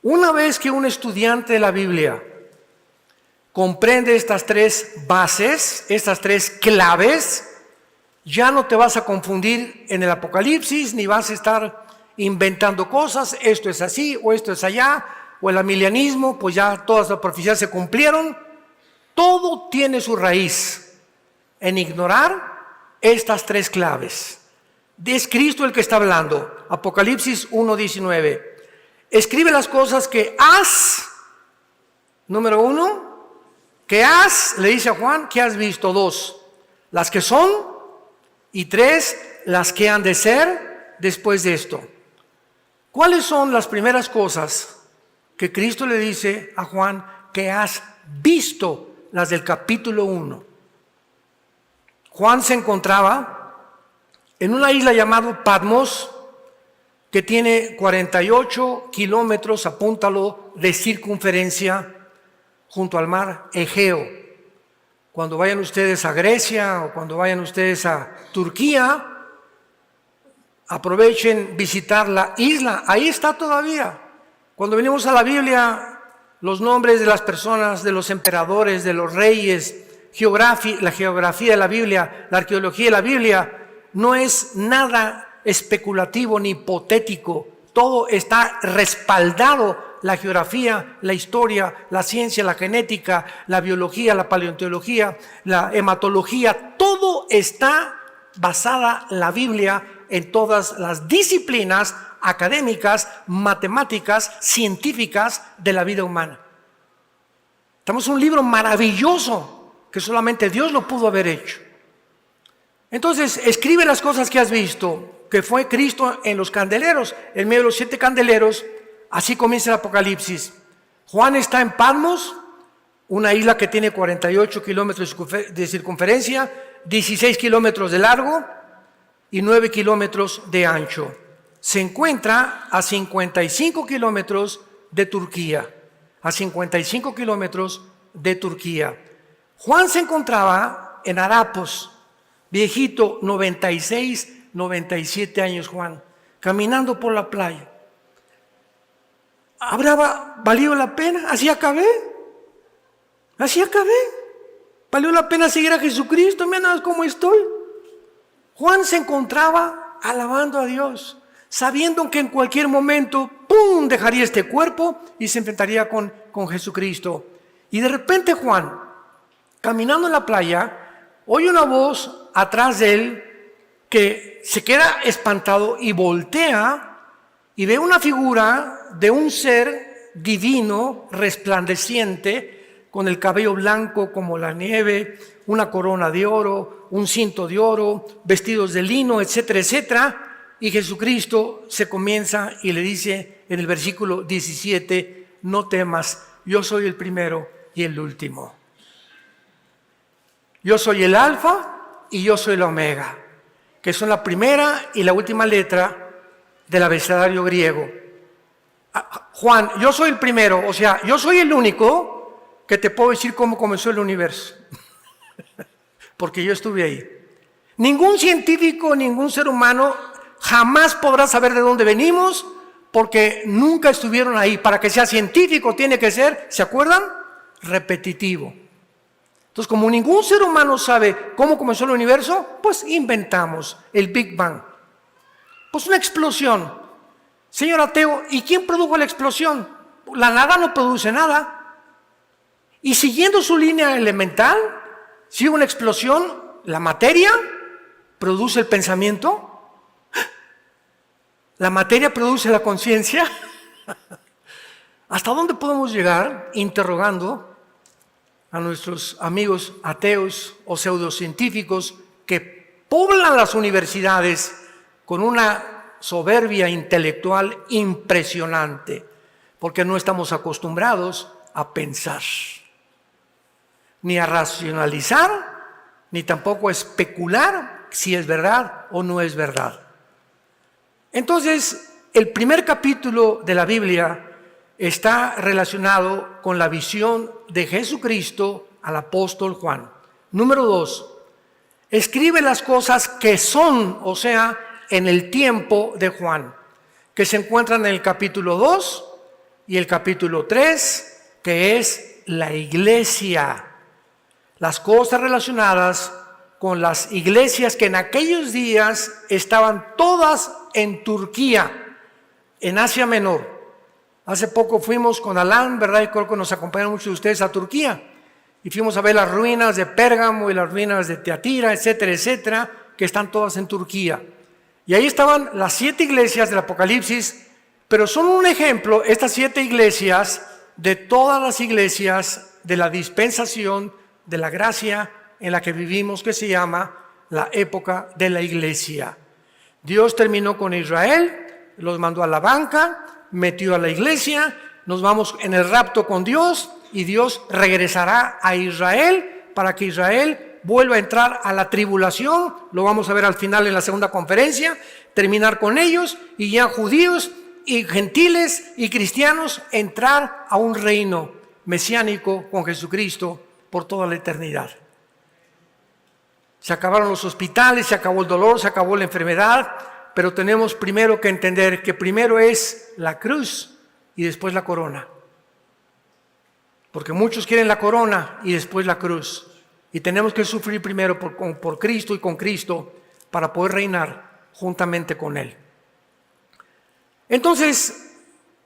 Una vez que un estudiante de la Biblia comprende estas 3 bases, estas 3 claves, ya no te vas a confundir en el Apocalipsis, ni vas a estar inventando cosas, esto es así o esto es allá, o el amilianismo, pues ya todas las profecías se cumplieron. Todo tiene su raíz en ignorar estas 3 claves. Es Cristo el que está hablando. Apocalipsis 1:19. Escribe las cosas que has, número 1, que has, le dice a Juan, que has visto. 2, las que son, y 3, las que han de ser después de esto. ¿Cuáles son las primeras cosas que Cristo le dice a Juan que has visto? Las del capítulo 1. Juan se encontraba en una isla llamada Patmos, que tiene 48 kilómetros, apúntalo, de circunferencia junto al mar Egeo. Cuando vayan ustedes a Grecia o cuando vayan ustedes a Turquía, aprovechen visitar la isla, ahí está todavía. Cuando venimos a la Biblia, los nombres de las personas, de los emperadores, de los reyes, la geografía de la Biblia, la arqueología de la Biblia, no es nada especulativo ni hipotético. Todo está respaldado: la geografía, la historia, la ciencia, la genética, la biología, la paleontología, la hematología. Todo está basada la Biblia en todas las disciplinas académicas, matemáticas, científicas de la vida humana. Tenemos un libro maravilloso que solamente Dios lo pudo haber hecho. Entonces, escribe las cosas que has visto, que fue Cristo en los candeleros, en medio de los 7 candeleros. Así comienza el Apocalipsis. Juan está en Patmos, una isla que tiene 48 kilómetros de circunferencia, 16 kilómetros de largo y 9 kilómetros de ancho. Se encuentra a 55 kilómetros de Turquía. A 55 kilómetros de Turquía. Juan se encontraba en Harapos, viejito, 96, 97 años Juan, caminando por la playa. ¿Habrá valido la pena? Así acabé. ¿Valió la pena seguir a Jesucristo? Mira nada más cómo estoy. Juan se encontraba alabando a Dios, sabiendo que en cualquier momento, ¡pum!, dejaría este cuerpo y se enfrentaría con Jesucristo. Y de repente Juan, caminando en la playa, oye una voz atrás de él que se queda espantado y voltea y ve una figura de un ser divino, resplandeciente, con el cabello blanco como la nieve, una corona de oro, un cinto de oro, vestidos de lino, etcétera, etcétera. Y Jesucristo se comienza y le dice en el versículo 17, no temas, yo soy el primero y el último. Yo soy el alfa y yo soy la omega, que son la primera y la última letra del abecedario griego. Juan, yo soy el primero, o sea, yo soy el único que te puedo decir cómo comenzó el universo. Porque yo estuve ahí. Ningún científico, ningún ser humano jamás podrá saber de dónde venimos porque nunca estuvieron ahí. Para que sea científico tiene que ser, ¿se acuerdan? Repetitivo. Entonces, como ningún ser humano sabe cómo comenzó el universo, pues inventamos el Big Bang. Pues una explosión. Señor ateo, ¿y quién produjo la explosión? La nada no produce nada. Y siguiendo su línea elemental, si hubo una explosión, la materia produce el pensamiento. La materia produce la conciencia. ¿Hasta dónde podemos llegar interrogando a nuestros amigos ateos o pseudocientíficos que poblan las universidades con una soberbia intelectual impresionante? Porque no estamos acostumbrados a pensar, ni a racionalizar, ni tampoco a especular si es verdad o no es verdad. Entonces, el primer capítulo de la Biblia está relacionado con la visión de Jesucristo al apóstol Juan. Número 2, escribe las cosas que son, o sea, en el tiempo de Juan, que se encuentran en el capítulo 2 y el capítulo 3, que es la iglesia. Las cosas relacionadas con las iglesias que en aquellos días estaban todas en Turquía, en Asia Menor. Hace poco fuimos con Alan, ¿verdad? Y creo que nos acompañaron muchos de ustedes a Turquía. Y fuimos a ver las ruinas de Pérgamo y las ruinas de Teatira, etcétera, etcétera, que están todas en Turquía. Y ahí estaban las 7 iglesias del Apocalipsis, pero son un ejemplo, estas 7 iglesias, de todas las iglesias de la dispensación de la gracia en la que vivimos, que se llama la época de la iglesia. Dios terminó con Israel, los mandó a la banca, metió a la iglesia, nos vamos en el rapto con Dios y Dios regresará a Israel para que Israel vuelva a entrar a la tribulación. Lo vamos a ver al final en la segunda conferencia, terminar con ellos y ya judíos y gentiles y cristianos entrar a un reino mesiánico con Jesucristo por toda la eternidad. Se acabaron los hospitales, se acabó el dolor, se acabó la enfermedad, pero tenemos primero que entender que primero es la cruz y después la corona. Porque muchos quieren la corona y después la cruz. Y tenemos que sufrir primero por Cristo y con Cristo para poder reinar juntamente con Él. Entonces,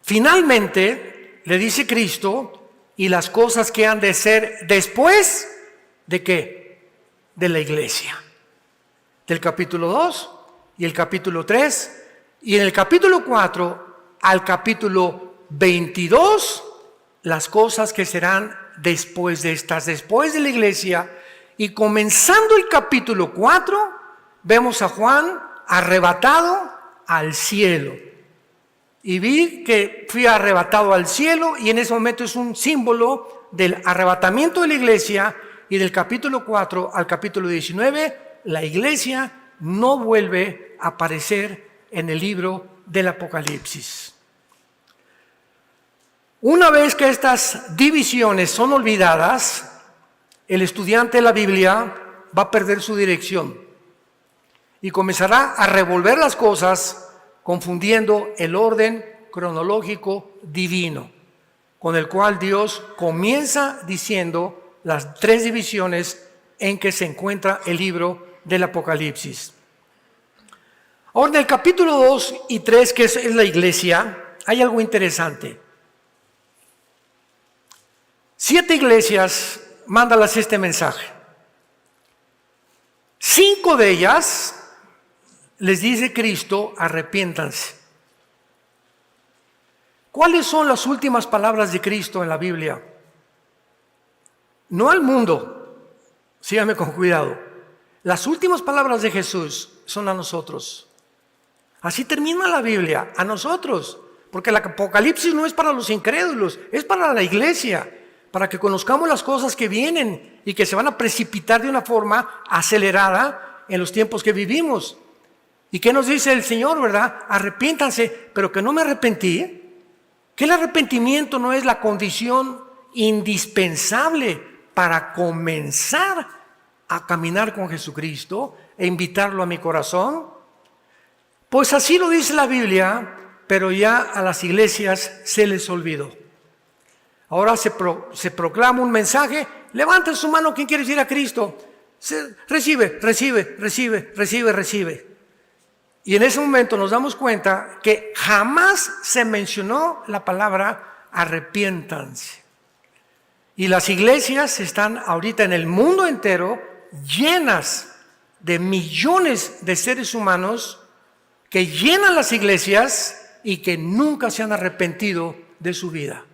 finalmente, le dice Cristo, y las cosas que han de ser después de ¿qué? De la iglesia. Del capítulo 2 y el capítulo 3, y en el capítulo 4 al capítulo 22, las cosas que serán después de estas, después de la iglesia. Y comenzando el capítulo 4, vemos a Juan arrebatado al cielo. Y vi que fui arrebatado al cielo, y en ese momento es un símbolo del arrebatamiento de la iglesia. Y del capítulo 4 al capítulo 19, la iglesia no vuelve a aparecer en el libro del Apocalipsis. Una vez que estas divisiones son olvidadas, el estudiante de la Biblia va a perder su dirección y comenzará a revolver las cosas, confundiendo el orden cronológico divino, con el cual Dios comienza diciendo las 3 divisiones en que se encuentra el libro del Apocalipsis. Ahora, en el capítulo 2 y 3, que es la iglesia, hay algo interesante. 7 iglesias, mándalas este mensaje. 5 de ellas les dice Cristo, arrepiéntanse. ¿Cuáles son las últimas palabras de Cristo en la Biblia? No al mundo, síganme con cuidado. Las últimas palabras de Jesús son a nosotros. Así termina la Biblia, a nosotros. Porque el Apocalipsis no es para los incrédulos, es para la iglesia, para que conozcamos las cosas que vienen y que se van a precipitar de una forma acelerada en los tiempos que vivimos. ¿Y qué nos dice el Señor, verdad? Arrepiéntanse, pero que no me arrepentí. Que el arrepentimiento no es la condición indispensable para comenzar a caminar con Jesucristo e invitarlo a mi corazón. Pues así lo dice la Biblia, pero ya a las iglesias se les olvidó. Ahora se proclama un mensaje: levanten su mano quien quiere ir a Cristo. Recibe. Y en ese momento nos damos cuenta que jamás se mencionó la palabra arrepiéntanse. Y las iglesias están ahorita en el mundo entero llenas de millones de seres humanos que llenan las iglesias y que nunca se han arrepentido de su vida.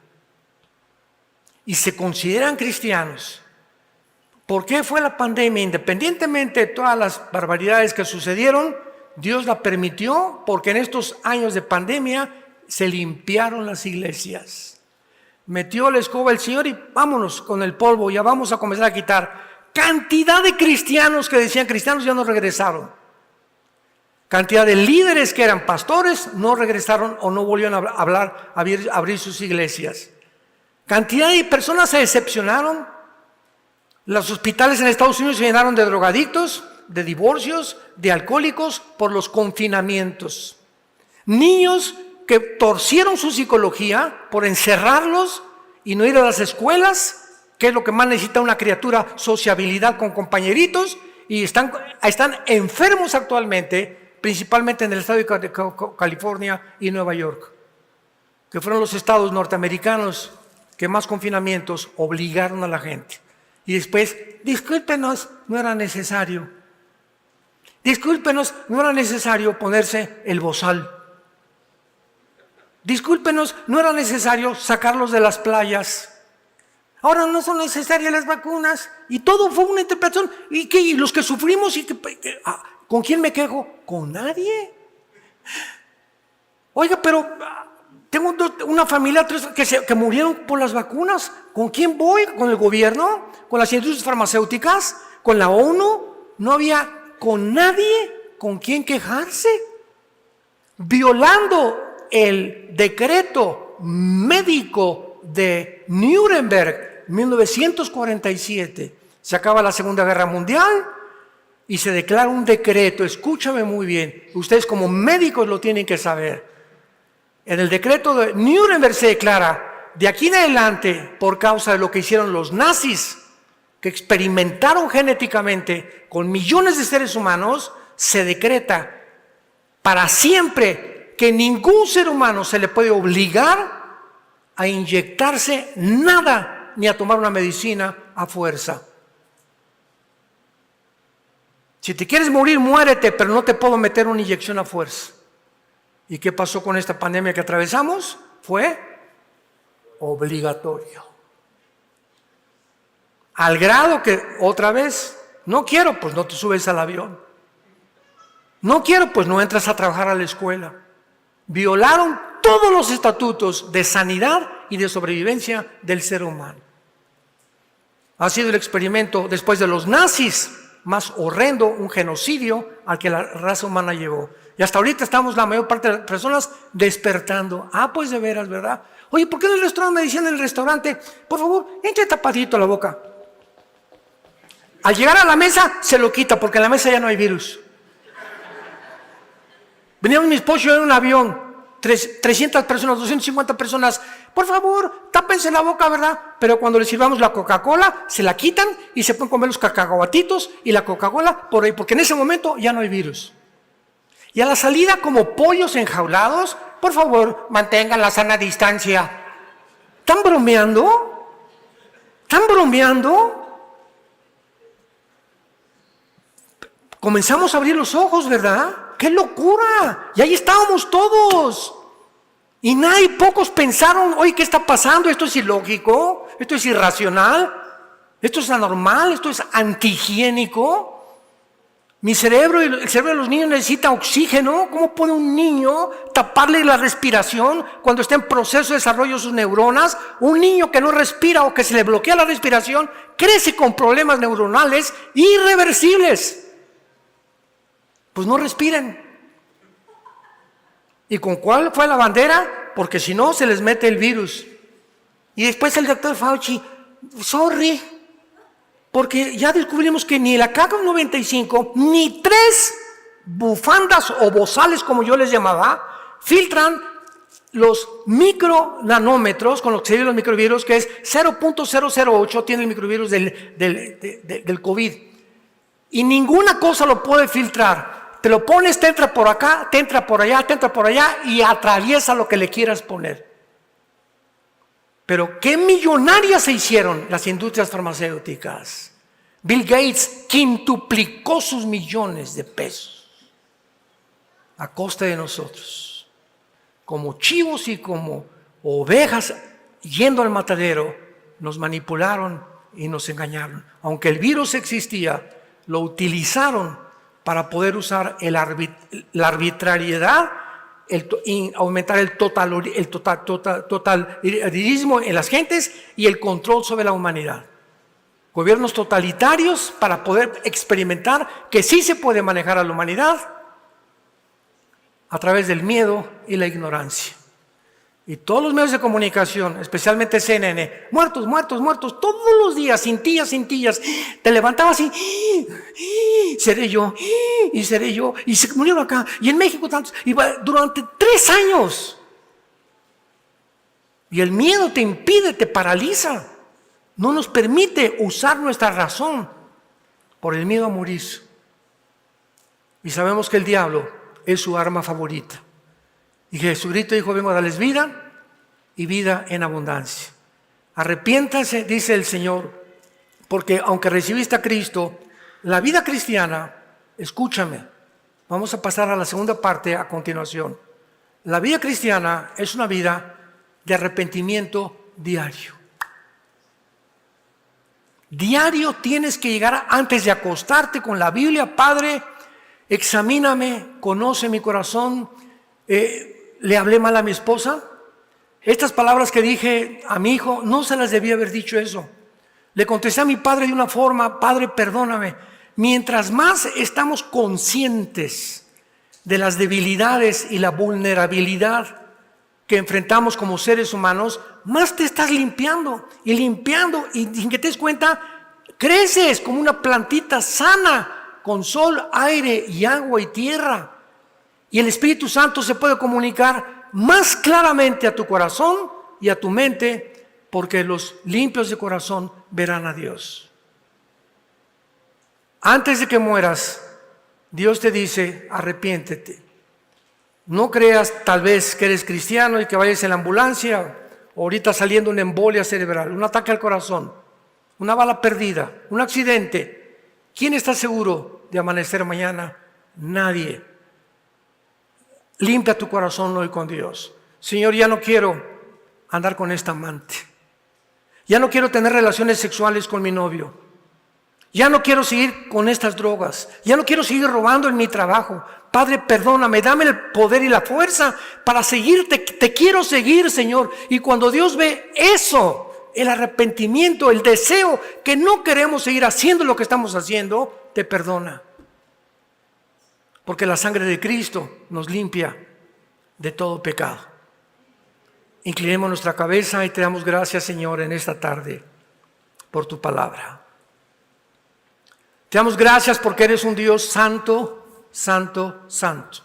Y se consideran cristianos. ¿Por qué fue la pandemia? Independientemente de todas las barbaridades que sucedieron, Dios la permitió porque en estos años de pandemia se limpiaron las iglesias. Metió la escoba el Señor y vámonos con el polvo, ya vamos a comenzar a quitar. Cantidad de cristianos que decían cristianos ya no regresaron. Cantidad de líderes que eran pastores no regresaron o no volvieron a abrir sus iglesias. Cantidad de personas se decepcionaron. Los hospitales en Estados Unidos se llenaron de drogadictos, de divorcios, de alcohólicos por los confinamientos. Niños que torcieron su psicología por encerrarlos y no ir a las escuelas, que es lo que más necesita una criatura: sociabilidad con compañeritos, y están enfermos actualmente, principalmente en el estado de California y Nueva York, que fueron los estados norteamericanos que más confinamientos obligaron a la gente. Y después, discúlpenos, no era necesario. Discúlpenos, no era necesario ponerse el bozal. Discúlpenos, no era necesario sacarlos de las playas. Ahora no son necesarias las vacunas. Y todo fue una interpretación. ¿Y qué? ¿Y los que sufrimos? ¿Con quién me quejo? ¿Con nadie? Oiga, pero tengo una familia que murieron por las vacunas. ¿Con quién voy? ¿Con el gobierno? ¿Con las industrias farmacéuticas? ¿Con la ONU? No había con nadie con quien quejarse. Violando el decreto médico de Nuremberg, 1947. Se acaba la Segunda Guerra Mundial y se declara un decreto. Escúchame muy bien, ustedes como médicos lo tienen que saber. En el decreto de Nuremberg se declara: de aquí en adelante, por causa de lo que hicieron los nazis, que experimentaron genéticamente con millones de seres humanos, se decreta para siempre que ningún ser humano se le puede obligar a inyectarse nada ni a tomar una medicina a fuerza. Si te quieres morir, muérete, pero no te puedo meter una inyección a fuerza. ¿Y qué pasó con esta pandemia que atravesamos? Fue obligatorio. Al grado que, otra vez, no quiero, pues no te subes al avión. No quiero, pues no entras a trabajar a la escuela. Violaron todos los estatutos de sanidad y de sobrevivencia del ser humano. Ha sido el experimento, después de los nazis, más horrendo, un genocidio al que la raza humana llegó. Y hasta ahorita estamos la mayor parte de las personas despertando. Pues de veras, ¿verdad? Oye, ¿por qué en el restaurante me decían en el restaurante: por favor, entre tapadito la boca? Al llegar a la mesa se lo quita porque en la mesa ya no hay virus. Venían mis esposos en un avión, 300 personas, 250 personas. Por favor, tápense la boca, ¿verdad? Pero cuando les sirvamos la Coca-Cola, se la quitan y se pueden comer los cacahuatitos y la Coca-Cola por ahí, porque en ese momento ya no hay virus. Y a la salida, como pollos enjaulados: por favor, mantengan la sana distancia. ¿Están bromeando? ¿Están bromeando? Comenzamos a abrir los ojos, ¿verdad? ¡Qué locura! Y ahí estábamos todos. Y pocos pensaron: oye, ¿qué está pasando? Esto es ilógico, esto es irracional, esto es anormal, esto es antihigiénico. Mi cerebro y el cerebro de los niños necesita oxígeno. ¿Cómo puede un niño taparle la respiración cuando está en proceso de desarrollo de sus neuronas? Un niño que no respira o que se le bloquea la respiración crece con problemas neuronales irreversibles. Pues no respiren. ¿Y con cuál fue la bandera? Porque si no, se les mete el virus. Y después el doctor Fauci, sorry, porque ya descubrimos que ni la KN95, ni 3 bufandas o bozales, como yo les llamaba, filtran los micronanómetros con los que se viven los microvirus, que es 0.008, tiene el microvirus del COVID. Y ninguna cosa lo puede filtrar. Te lo pones, te entra por acá, te entra por allá, te entra por allá y atraviesa lo que le quieras poner. Pero qué millonarias se hicieron las industrias farmacéuticas. Bill Gates quintuplicó sus millones de pesos a costa de nosotros. Como chivos y como ovejas yendo al matadero, nos manipularon y nos engañaron. Aunque el virus existía, lo utilizaron para poder usar la arbitrariedad, aumentar el totalitarismo en las gentes y el control sobre la humanidad. Gobiernos totalitarios para poder experimentar que sí se puede manejar a la humanidad a través del miedo y la ignorancia. Y todos los medios de comunicación, especialmente CNN, muertos, muertos, muertos, todos los días, cintillas, cintillas. Te levantabas y seré yo, y seré yo, y se murieron acá, y en México tantos, y durante 3 años. Y el miedo te impide, te paraliza, no nos permite usar nuestra razón por el miedo a morir. Y sabemos que el diablo es su arma favorita. Y Jesucristo dijo, vengo a darles vida y vida en abundancia. Arrepiéntanse, dice el Señor, porque aunque recibiste a Cristo, la vida cristiana, escúchame, vamos a pasar a la segunda parte a continuación. La vida cristiana es una vida de arrepentimiento diario. Diario tienes que llegar antes de acostarte con la Biblia, Padre, examíname, conoce mi corazón. ¿Le hablé mal a mi esposa? Estas palabras que dije a mi hijo, no se las debía haber dicho eso. Le contesté a mi padre de una forma, Padre, perdóname. Mientras más estamos conscientes de las debilidades y la vulnerabilidad que enfrentamos como seres humanos, más te estás limpiando, y sin que te des cuenta, creces como una plantita sana, con sol, aire y agua y tierra. Y el Espíritu Santo se puede comunicar más claramente a tu corazón y a tu mente, porque los limpios de corazón verán a Dios. Antes de que mueras, Dios te dice, arrepiéntete. No creas tal vez que eres cristiano y que vayas en la ambulancia, o ahorita saliendo una embolia cerebral, un ataque al corazón, una bala perdida, un accidente. ¿Quién está seguro de amanecer mañana? Nadie. Limpia tu corazón hoy con Dios. Señor, ya no quiero andar con esta amante. Ya no quiero tener relaciones sexuales con mi novio. Ya no quiero seguir con estas drogas. Ya no quiero seguir robando en mi trabajo. Padre, perdóname, dame el poder y la fuerza para seguirte. Te quiero seguir, Señor. Y cuando Dios ve eso, el arrepentimiento, el deseo que no queremos seguir haciendo lo que estamos haciendo, te perdona. Porque la sangre de Cristo nos limpia de todo pecado. Inclinemos nuestra cabeza y te damos gracias, Señor, en esta tarde por tu palabra. Te damos gracias porque eres un Dios santo, santo, santo.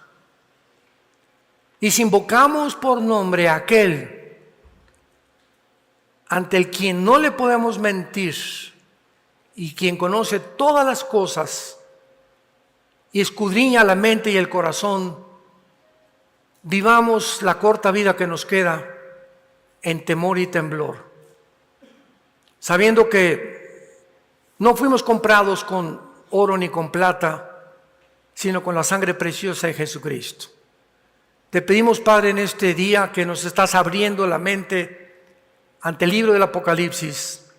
Y si invocamos por nombre a aquel ante el quien no le podemos mentir y quien conoce todas las cosas y escudriña la mente y el corazón, vivamos la corta vida que nos queda en temor y temblor, sabiendo que no fuimos comprados con oro ni con plata, sino con la sangre preciosa de Jesucristo. Te pedimos, Padre, en este día que nos estás abriendo la mente ante el libro del Apocalipsis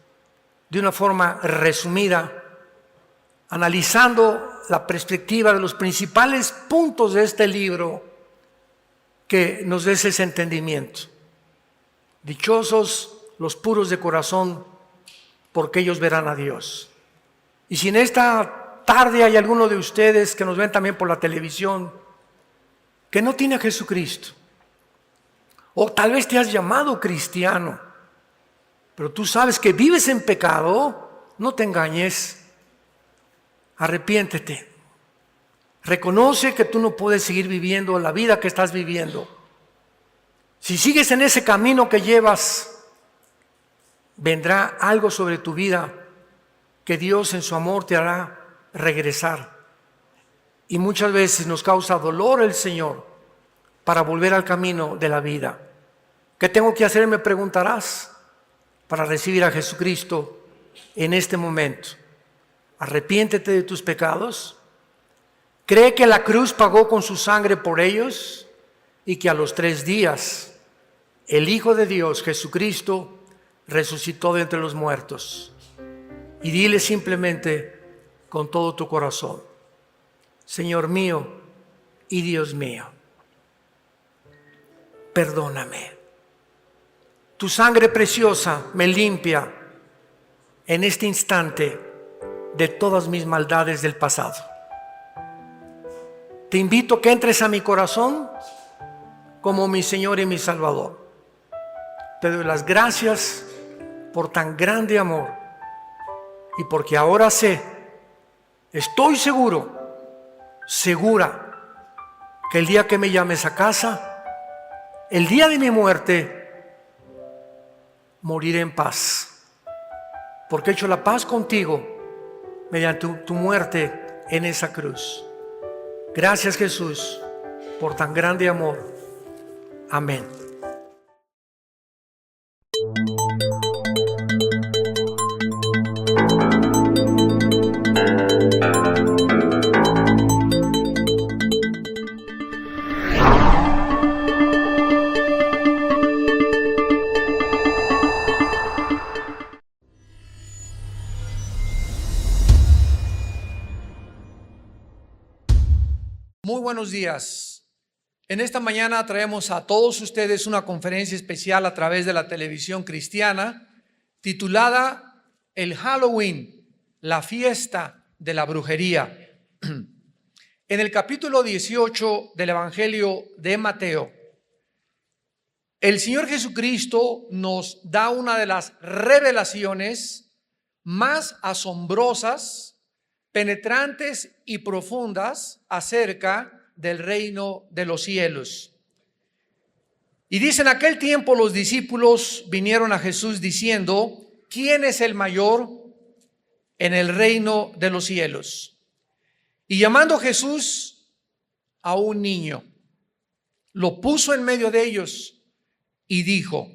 de una forma resumida, analizando la perspectiva de los principales puntos de este libro, que nos des ese entendimiento. Dichosos los puros de corazón, porque ellos verán a Dios. Y si en esta tarde hay alguno de ustedes que nos ven también por la televisión, que no tiene a Jesucristo. O tal vez te has llamado cristiano, pero tú sabes que vives en pecado. No te engañes. Arrepiéntete. Reconoce que tú no puedes seguir viviendo la vida que estás viviendo. Si sigues en ese camino que llevas, vendrá algo sobre tu vida que Dios en su amor te hará regresar. Y muchas veces nos causa dolor el Señor para volver al camino de la vida. ¿Qué tengo que hacer? Me preguntarás, para recibir a Jesucristo en este momento. Arrepiéntete de tus pecados. Cree que la cruz pagó con su sangre por ellos y que a los 3 días el Hijo de Dios, Jesucristo, resucitó de entre los muertos. Y dile simplemente con todo tu corazón: Señor mío y Dios mío, perdóname. Tu sangre preciosa me limpia en este instante de todas mis maldades del pasado. Te invito a que entres a mi corazón como mi Señor y mi Salvador. Te doy las gracias por tan grande amor y porque ahora sé, estoy segura, que el día que me llames a casa, el día de mi muerte, moriré en paz, porque he hecho la paz contigo mediante tu muerte en esa cruz. Gracias, Jesús, por tan grande amor. Amén. Muy buenos días. En esta mañana traemos a todos ustedes una conferencia especial a través de la televisión cristiana titulada El Halloween, la fiesta de la brujería. En el capítulo 18 del Evangelio de Mateo, el Señor Jesucristo nos da una de las revelaciones más asombrosas, penetrantes y profundas acerca del reino de los cielos. Y dice: en aquel tiempo los discípulos vinieron a Jesús diciendo: ¿quién es el mayor en el reino de los cielos? Y llamando Jesús a un niño, lo puso en medio de ellos y dijo: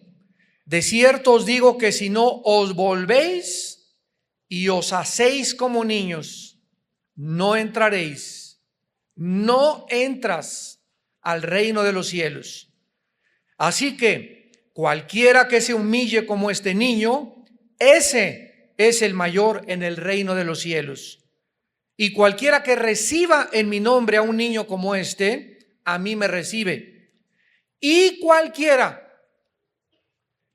de cierto os digo que si no os volvéis y os hacéis como niños, no entraréis, no entras al reino de los cielos. Así que cualquiera que se humille como este niño, ese es el mayor en el reino de los cielos. Y cualquiera que reciba en mi nombre a un niño como este, a mí me recibe. Y cualquiera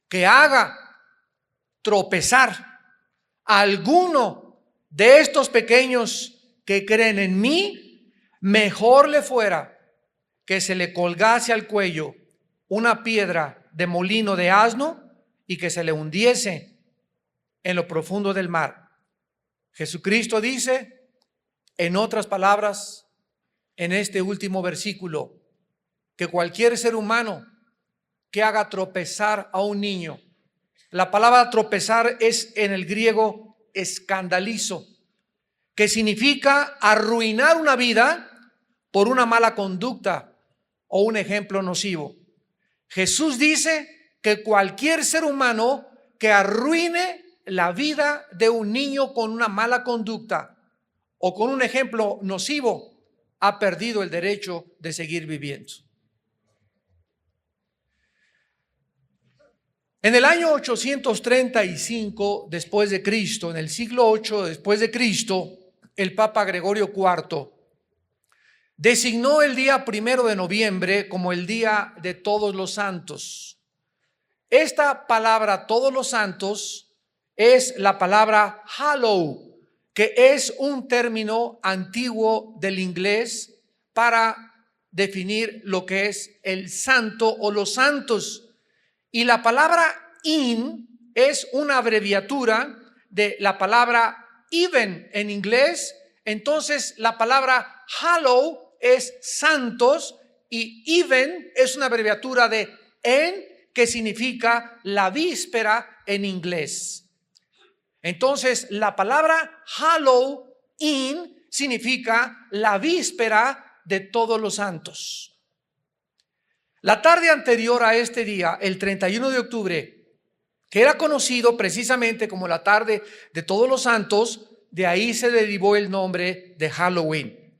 que haga tropezar a alguno de estos pequeños que creen en mí, mejor le fuera que se le colgase al cuello una piedra de molino de asno y que se le hundiese en lo profundo del mar. Jesucristo dice, en otras palabras, en este último versículo, que cualquier ser humano que haga tropezar a un niño, la palabra tropezar es en el griego escandalizo, que significa arruinar una vida por una mala conducta o un ejemplo nocivo. Jesús dice que cualquier ser humano que arruine la vida de un niño con una mala conducta o con un ejemplo nocivo ha perdido el derecho de seguir viviendo. En el año 835 después de Cristo, en el siglo 8 después de Cristo, el Papa Gregorio IV designó el día 1 de noviembre como el Día de Todos los Santos. Esta palabra todos los santos es la palabra hallow, que es un término antiguo del inglés para definir lo que es el santo o los santos. Y la palabra in es una abreviatura de la palabra even en inglés. Entonces la palabra hallow es santos y even es una abreviatura de en, que significa la víspera en inglés. Entonces la palabra Halloween significa la víspera de todos los santos. La tarde anterior a este día, el 31 de octubre, que era conocido precisamente como la tarde de todos los santos, de ahí se derivó el nombre de Halloween.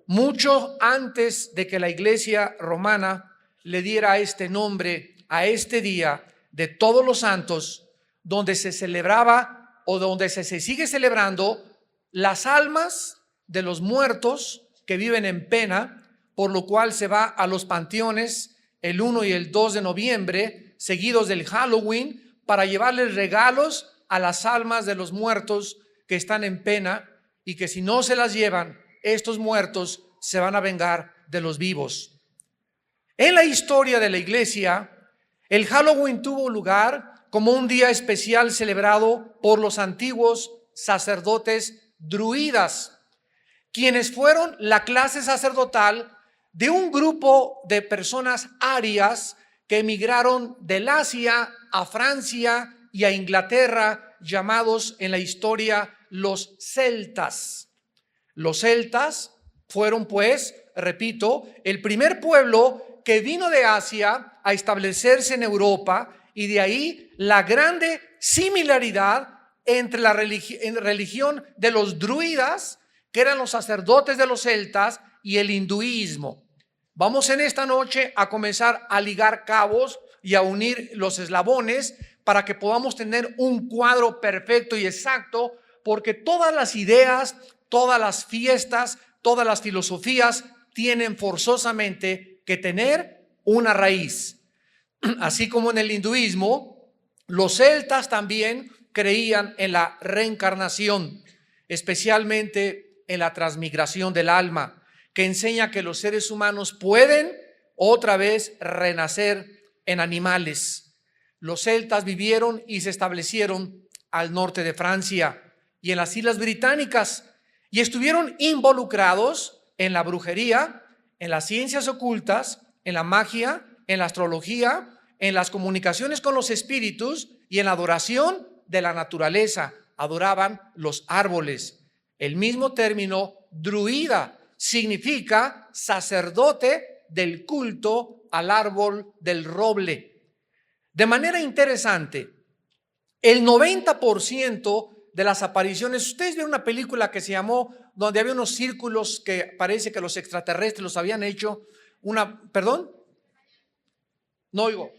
Mucho antes de que la iglesia romana le diera este nombre a este día de todos los santos, donde se celebraba o donde se sigue celebrando las almas de los muertos que viven en pena, por lo cual se va a los panteones el 1 y el 2 de noviembre, seguidos del Halloween, para llevarles regalos a las almas de los muertos que están en pena, y que si no se las llevan, estos muertos se van a vengar de los vivos. En la historia de la iglesia, el Halloween tuvo lugar como un día especial celebrado por los antiguos sacerdotes druidas, quienes fueron la clase sacerdotal de un grupo de personas arias que emigraron del Asia a Francia y a Inglaterra, llamados en la historia los celtas. Los celtas fueron, pues, repito, el primer pueblo que vino de Asia a establecerse en Europa, y de ahí la grande similaridad entre la religión de los druidas, que eran los sacerdotes de los celtas, y el hinduismo. Vamos en esta noche a comenzar a ligar cabos y a unir los eslabones para que podamos tener un cuadro perfecto y exacto, porque todas las ideas, todas las fiestas, todas las filosofías tienen forzosamente que tener una raíz. Así como en el hinduismo, los celtas también creían en la reencarnación, especialmente en la transmigración del alma, que enseña que los seres humanos pueden otra vez renacer en animales. Los celtas vivieron y se establecieron al norte de Francia y en las Islas Británicas, y estuvieron involucrados en la brujería, en las ciencias ocultas, en la magia, en la astrología, en las comunicaciones con los espíritus y en la adoración de la naturaleza. Adoraban los árboles. El mismo término druida significa sacerdote del culto al árbol del roble. De manera interesante, el 90% de las apariciones, ustedes vieron una película que se llamó, donde había unos círculos que parece que los extraterrestres los habían hecho, ¿perdón? No oigo.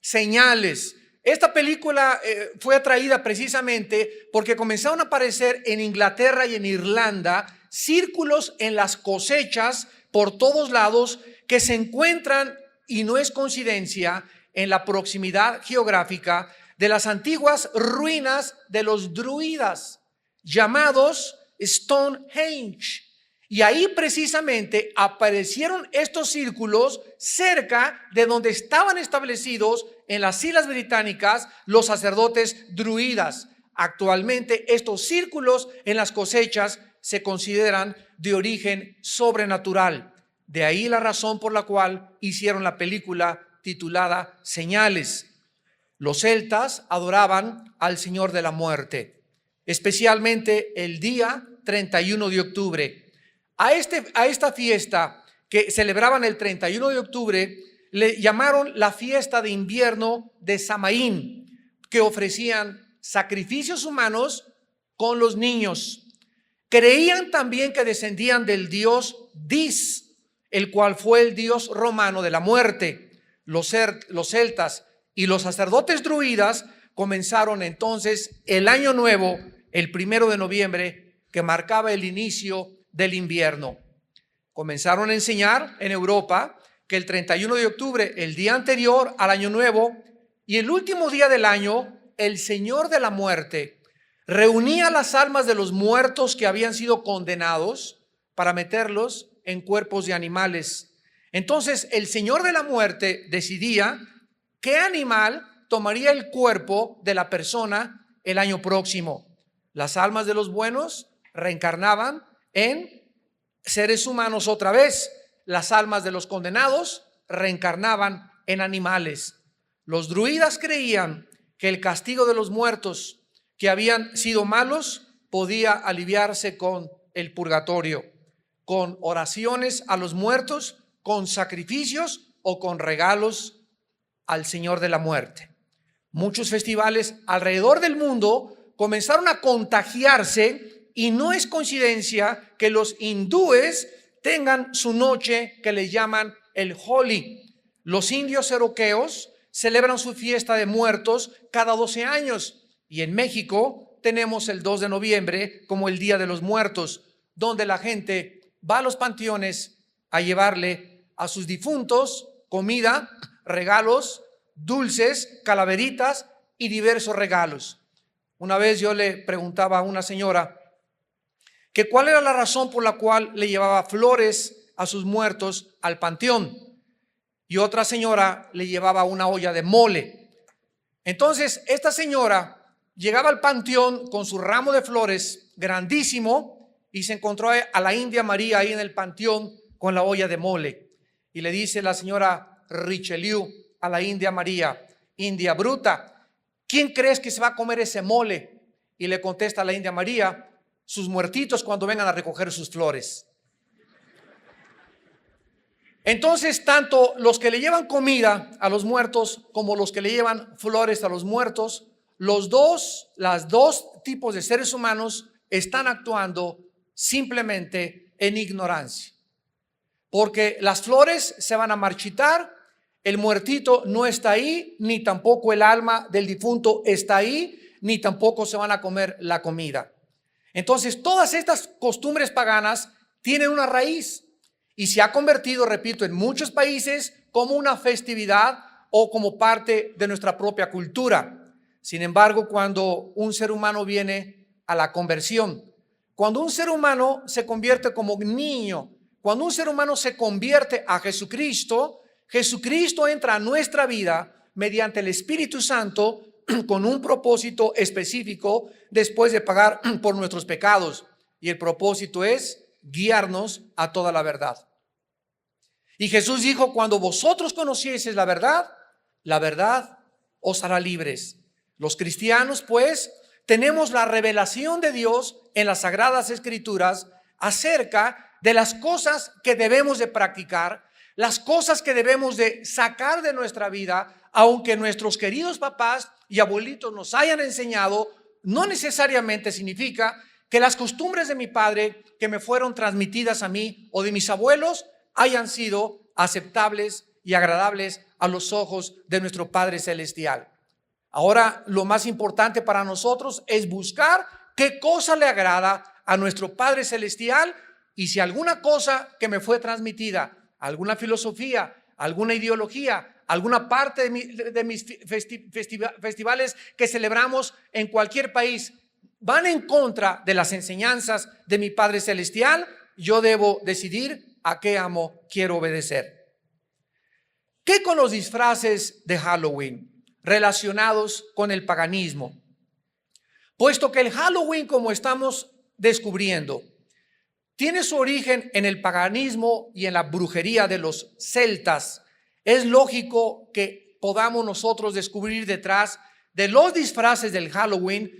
Señales. Esta película fue atraída precisamente porque comenzaron a aparecer en Inglaterra y en Irlanda círculos en las cosechas por todos lados que se encuentran, y no es coincidencia, en la proximidad geográfica de las antiguas ruinas de los druidas, llamados Stonehenge. Y ahí precisamente aparecieron estos círculos cerca de donde estaban establecidos en las Islas Británicas los sacerdotes druidas. Actualmente estos círculos en las cosechas se consideran de origen sobrenatural. De ahí la razón por la cual hicieron la película titulada Señales. Los celtas adoraban al Señor de la muerte, especialmente el día 31 de octubre. A esta fiesta que celebraban el 31 de octubre le llamaron la fiesta de invierno de Samaín, que ofrecían sacrificios humanos con los niños. Creían también que descendían del dios Dis, el cual fue el dios romano de la muerte. Los celtas y los sacerdotes druidas comenzaron entonces el año nuevo, el 1 de noviembre, que marcaba el inicio del invierno. Comenzaron a enseñar en Europa que el 31 de octubre, el día anterior al año nuevo y el último día del año, el Señor de la muerte reunía las almas de los muertos que habían sido condenados para meterlos en cuerpos de animales. Entonces el Señor de la muerte decidía qué animal tomaría el cuerpo de la persona el año próximo. Las almas de los buenos reencarnaban en seres humanos otra vez. Las almas de los condenados reencarnaban en animales. Los druidas creían que el castigo de los muertos que habían sido malos podía aliviarse con el purgatorio, con oraciones a los muertos, con sacrificios o con regalos al Señor de la muerte. Muchos festivales alrededor del mundo comenzaron a contagiarse y no es coincidencia que los hindúes tengan su noche que les llaman el Holi. Los indios cherokeos celebran su fiesta de muertos cada 12 años y en México tenemos el 2 de noviembre como el Día de los Muertos, donde la gente va a los panteones a llevarle a sus difuntos comida, regalos, dulces, calaveritas y diversos regalos. Una vez yo le preguntaba a una señora que cuál era la razón por la cual le llevaba flores a sus muertos al panteón, y otra señora le llevaba una olla de mole. Entonces esta señora llegaba al panteón con su ramo de flores grandísimo y se encontró a la India María ahí en el panteón con la olla de mole, y le dice la señora Richelieu a la India María: India bruta, ¿quién crees que se va a comer ese mole? Y le contesta a la India María: sus muertitos cuando vengan a recoger sus flores. Entonces, tanto los que le llevan comida a los muertos como los que le llevan flores a los muertos, las dos tipos de seres humanos están actuando simplemente en ignorancia. Porque las flores se van a marchitar, el muertito no está ahí, ni tampoco el alma del difunto está ahí, ni tampoco se van a comer la comida. Entonces, todas estas costumbres paganas tienen una raíz y se ha convertido, repito, en muchos países como una festividad o como parte de nuestra propia cultura. Sin embargo, cuando un ser humano viene a la conversión, cuando un ser humano se convierte como niño, cuando un ser humano se convierte a Jesucristo, Jesucristo entra a nuestra vida mediante el Espíritu Santo con un propósito específico después de pagar por nuestros pecados. Y el propósito es guiarnos a toda la verdad. Y Jesús dijo: cuando vosotros conocieseis la verdad os hará libres. Los cristianos, pues, tenemos la revelación de Dios en las Sagradas Escrituras acerca de las cosas que debemos de practicar, las cosas que debemos de sacar de nuestra vida, aunque nuestros queridos papás y abuelitos nos hayan enseñado, no necesariamente significa que las costumbres de mi padre que me fueron transmitidas a mí o de mis abuelos hayan sido aceptables y agradables a los ojos de nuestro Padre Celestial. Ahora, lo más importante para nosotros es buscar qué cosa le agrada a nuestro Padre Celestial, y si alguna cosa que me fue transmitida, alguna filosofía, alguna ideología, alguna parte de mis festivales que celebramos en cualquier país van en contra de las enseñanzas de mi Padre Celestial, yo debo decidir a qué amo quiero obedecer. ¿Qué con los disfraces de Halloween relacionados con el paganismo? Puesto que el Halloween, como estamos descubriendo, tiene su origen en el paganismo y en la brujería de los celtas, es lógico que podamos nosotros descubrir detrás de los disfraces del Halloween.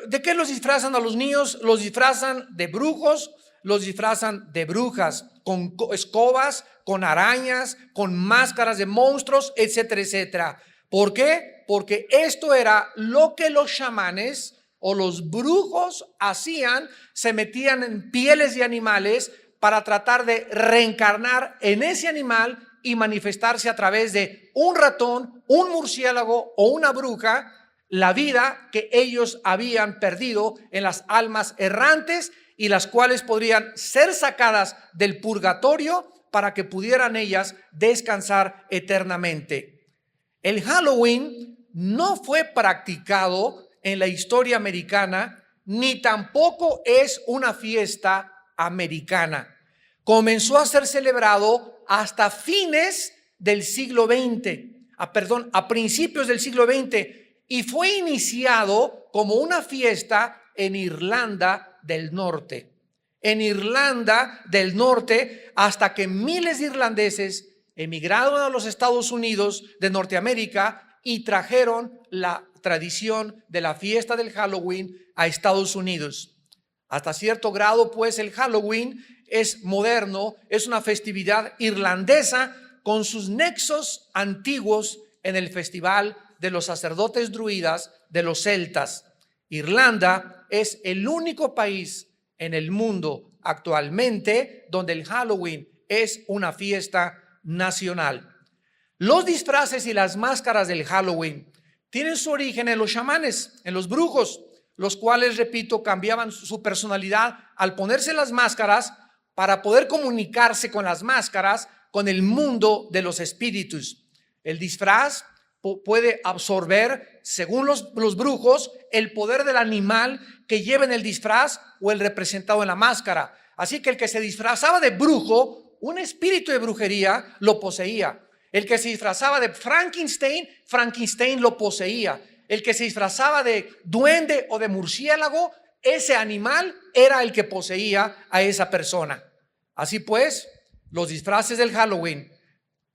¿De qué los disfrazan a los niños? Los disfrazan de brujos, los disfrazan de brujas, con escobas, con arañas, con máscaras de monstruos, etcétera, etcétera. ¿Por qué? Porque esto era lo que los chamanes o los brujos hacían, se metían en pieles de animales para tratar de reencarnar en ese animal y manifestarse a través de un ratón, un murciélago o una bruja, la vida que ellos habían perdido en las almas errantes y las cuales podrían ser sacadas del purgatorio para que pudieran ellas descansar eternamente. El Halloween no fue practicado en la historia americana, ni tampoco es una fiesta americana. comenzó a ser celebrado hasta fines del siglo XX, a principios del siglo XX, y fue iniciado como una fiesta en Irlanda del Norte. En Irlanda del Norte, hasta que miles de irlandeses emigraron a los Estados Unidos de Norteamérica y trajeron la tradición de la fiesta del Halloween a Estados Unidos. Hasta cierto grado, pues, el Halloween es moderno, es una festividad irlandesa con sus nexos antiguos en el festival de los sacerdotes druidas de los celtas. Irlanda es el único país en el mundo actualmente donde el Halloween es una fiesta nacional. Los disfraces y las máscaras del Halloween tienen su origen en los chamanes, en los brujos, los cuales, repito, cambiaban su personalidad al ponerse las máscaras para poder comunicarse con las máscaras con el mundo de los espíritus. El disfraz puede absorber, según los brujos, el poder del animal que lleva en el disfraz o el representado en la máscara. Así que el que se disfrazaba de brujo, un espíritu de brujería lo poseía. El que se disfrazaba de Frankenstein, Frankenstein lo poseía. El que se disfrazaba de duende o de murciélago, ese animal era el que poseía a esa persona. Así pues, los disfraces del Halloween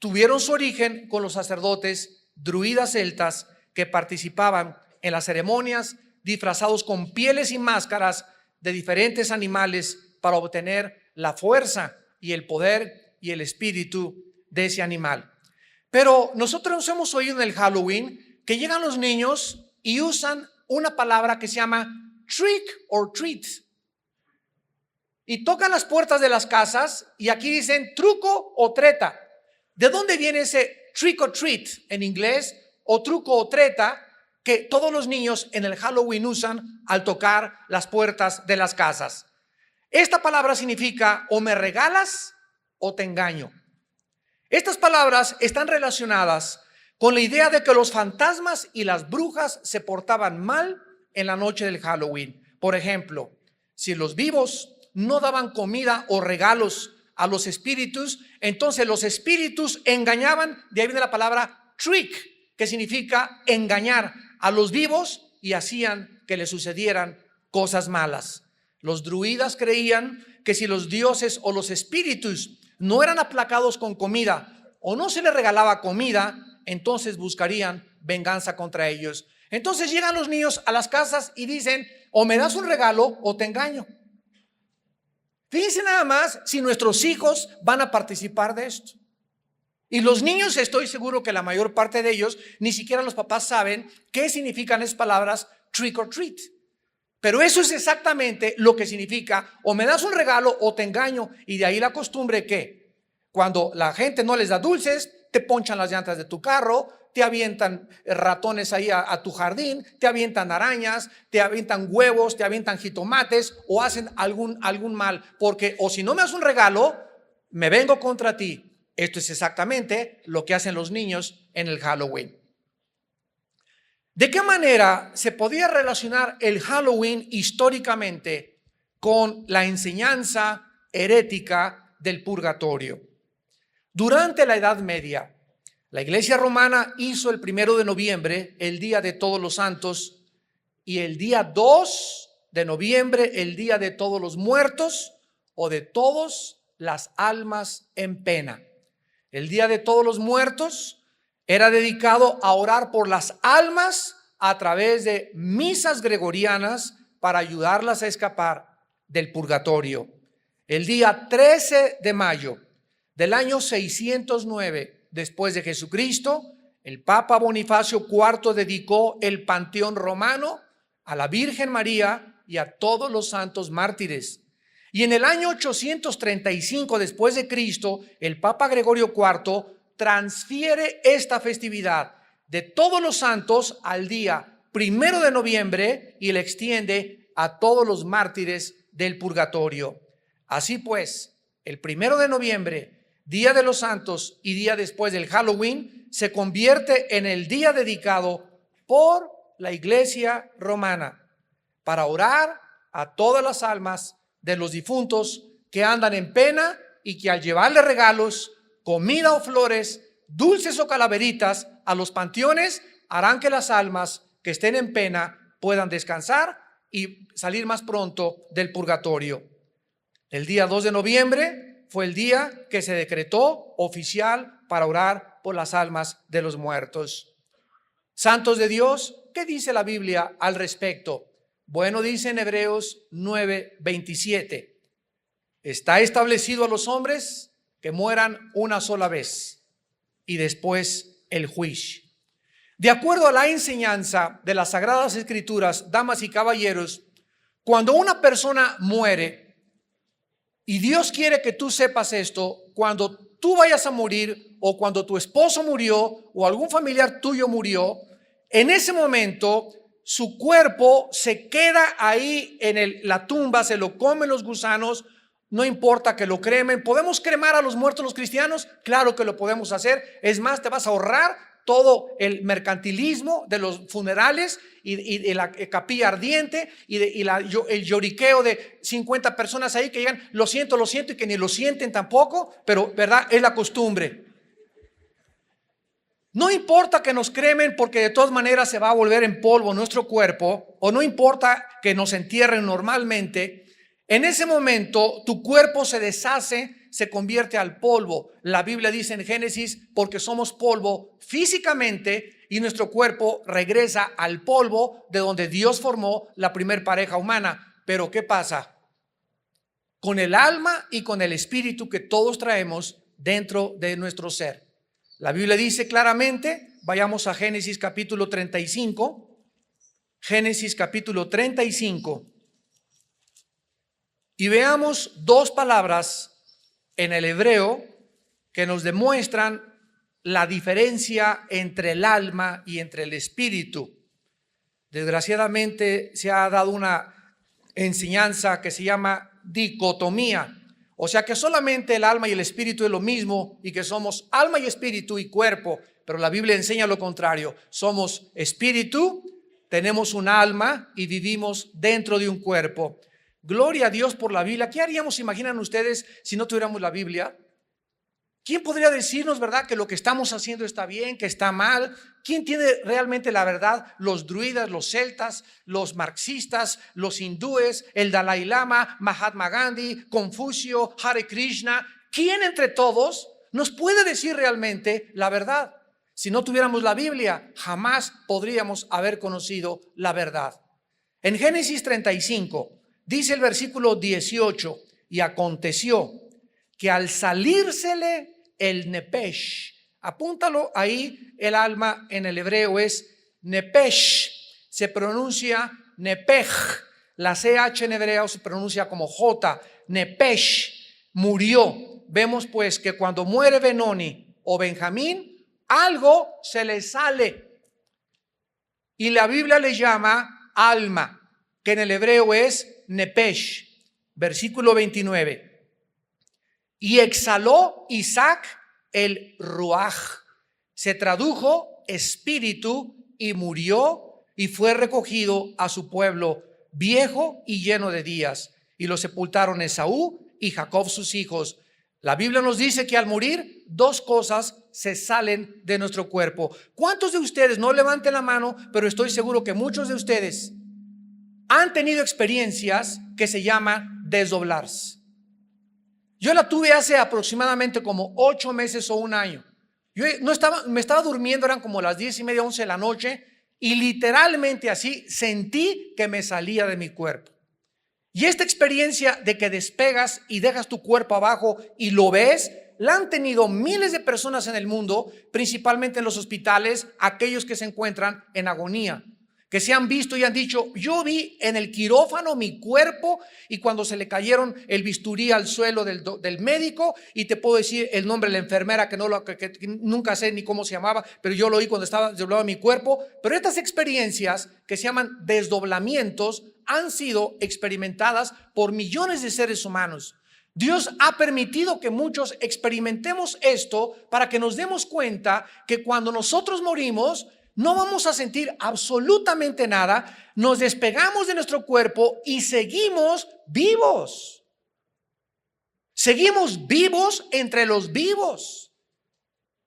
tuvieron su origen con los sacerdotes druidas celtas que participaban en las ceremonias disfrazados con pieles y máscaras de diferentes animales para obtener la fuerza y el poder y el espíritu de ese animal. Pero nosotros hemos oído en el Halloween que llegan los niños y usan una palabra que se llama trick or treat. Y tocan las puertas de las casas y aquí dicen truco o treta. ¿De dónde viene ese trick or treat en inglés o truco o treta que todos los niños en el Halloween usan al tocar las puertas de las casas? Esta palabra significa o me regalas o te engaño. Estas palabras están relacionadas con la idea de que los fantasmas y las brujas se portaban mal en la noche del Halloween. Por ejemplo, si los vivos no daban comida o regalos a los espíritus, entonces los espíritus engañaban, de ahí viene la palabra trick, que significa engañar a los vivos y hacían que les sucedieran cosas malas. Los druidas creían que si los dioses o los espíritus no eran aplacados con comida o no se les regalaba comida, entonces buscarían venganza contra ellos. Entonces llegan los niños a las casas y dicen, o me das un regalo o te engaño. Fíjense nada más si nuestros hijos van a participar de esto. Y los niños, estoy seguro que la mayor parte de ellos, ni siquiera los papás saben qué significan esas palabras trick or treat. Pero eso es exactamente lo que significa, o me das un regalo o te engaño. Y de ahí la costumbre que cuando la gente no les da dulces, te ponchan las llantas de tu carro, te avientan ratones ahí a tu jardín, te avientan arañas, te avientan huevos, te avientan jitomates o hacen algún mal. Porque o si no me das un regalo, me vengo contra ti. Esto es exactamente lo que hacen los niños en el Halloween. ¿De qué manera se podía relacionar el Halloween históricamente con la enseñanza herética del purgatorio? Durante la Edad Media, la Iglesia Romana hizo el 1 de noviembre el Día de Todos los Santos y el día 2 de noviembre el Día de Todos los Muertos o de todas las almas en pena. El Día de Todos los Muertos era dedicado a orar por las almas a través de misas gregorianas para ayudarlas a escapar del purgatorio. El día 13 de mayo del año 609 después de Jesucristo, el Papa Bonifacio IV dedicó el Panteón Romano a la Virgen María y a todos los santos mártires. Y en el año 835 después de Cristo, el Papa Gregorio IV transfiere esta festividad de todos los santos al día 1 de noviembre y la extiende a todos los mártires del purgatorio. Así pues, el 1 de noviembre, Día de los Santos y día después del Halloween, se convierte en el día dedicado por la Iglesia Romana para orar a todas las almas de los difuntos que andan en pena y que al llevarle regalos, comida o flores, dulces o calaveritas a los panteones, harán que las almas que estén en pena puedan descansar y salir más pronto del purgatorio. El día 2 de noviembre fue el día que se decretó oficial para orar por las almas de los muertos. Santos de Dios, ¿qué dice la Biblia al respecto? Bueno, dice en Hebreos 9:27, está establecido a los hombres que mueran una sola vez y después el juicio. De acuerdo a la enseñanza de las Sagradas Escrituras, damas y caballeros, cuando una persona muere, y Dios quiere que tú sepas esto, cuando tú vayas a morir o cuando tu esposo murió o algún familiar tuyo murió, en ese momento su cuerpo se queda ahí en la tumba, se lo comen los gusanos, no importa que lo cremen. ¿Podemos cremar a los muertos los cristianos? Claro que lo podemos hacer. Es más, te vas a ahorrar todo el mercantilismo de los funerales y de la capilla ardiente y el lloriqueo de 50 personas ahí que digan lo siento y que ni lo sienten tampoco, pero verdad, es la costumbre. No importa que nos cremen, porque de todas maneras se va a volver en polvo nuestro cuerpo, o no importa que nos entierren normalmente. En ese momento tu cuerpo se deshace, se convierte al polvo. La Biblia dice en Génesis, porque somos polvo físicamente y nuestro cuerpo regresa al polvo de donde Dios formó la primer pareja humana. Pero ¿qué pasa? Con el alma y con el espíritu que todos traemos dentro de nuestro ser. La Biblia dice claramente, vayamos a Génesis capítulo 35, Génesis capítulo 35, y veamos dos palabras en el hebreo que nos demuestran la diferencia entre el alma y entre el espíritu. Desgraciadamente se ha dado una enseñanza que se llama dicotomía, o sea que solamente el alma y el espíritu es lo mismo y que somos alma y espíritu y cuerpo, pero la Biblia enseña lo contrario. Somos espíritu, tenemos un alma y vivimos dentro de un cuerpo. Gloria a Dios por la Biblia. ¿Qué haríamos, imaginan ustedes, si no tuviéramos la Biblia? ¿Quién podría decirnos, verdad, que lo que estamos haciendo está bien, que está mal? ¿Quién tiene realmente la verdad? Los druidas, los celtas, los marxistas, los hindúes, el Dalai Lama, Mahatma Gandhi, Confucio, Hare Krishna. ¿Quién entre todos nos puede decir realmente la verdad? Si no tuviéramos la Biblia, jamás podríamos haber conocido la verdad. En Génesis 35 dice el versículo 18, y aconteció que al salírsele el nepesh, apúntalo ahí, el alma en el hebreo es nepesh, se pronuncia nepej, la CH en hebreo se pronuncia como J, nepesh, murió. Vemos pues que cuando muere Benoni o Benjamín, algo se le sale y la Biblia le llama alma, que en el hebreo es nepesh. Versículo 29. Y exhaló Isaac el ruaj, se tradujo espíritu, y murió y fue recogido a su pueblo viejo y lleno de días, y lo sepultaron Esaú y Jacob sus hijos. La Biblia nos dice que al morir dos cosas se salen de nuestro cuerpo. ¿Cuántos de ustedes, no levanten la mano, pero estoy seguro que muchos de ustedes han tenido experiencias que se llaman desdoblarse? Yo la tuve hace aproximadamente como 8 meses o un año. Yo me estaba durmiendo, eran como las 10:30, 11 de la noche, y literalmente así sentí que me salía de mi cuerpo. Y esta experiencia de que despegas y dejas tu cuerpo abajo y lo ves, la han tenido miles de personas en el mundo, principalmente en los hospitales, aquellos que se encuentran en agonía, que se han visto y han dicho: yo vi en el quirófano mi cuerpo, y cuando se le cayeron el bisturí al suelo del médico, y te puedo decir el nombre de la enfermera que nunca sé ni cómo se llamaba, pero yo lo oí cuando estaba desdoblado mi cuerpo. Pero estas experiencias que se llaman desdoblamientos han sido experimentadas por millones de seres humanos. Dios ha permitido que muchos experimentemos esto para que nos demos cuenta que cuando nosotros morimos no vamos a sentir absolutamente nada, nos despegamos de nuestro cuerpo y seguimos vivos. Seguimos vivos entre los vivos,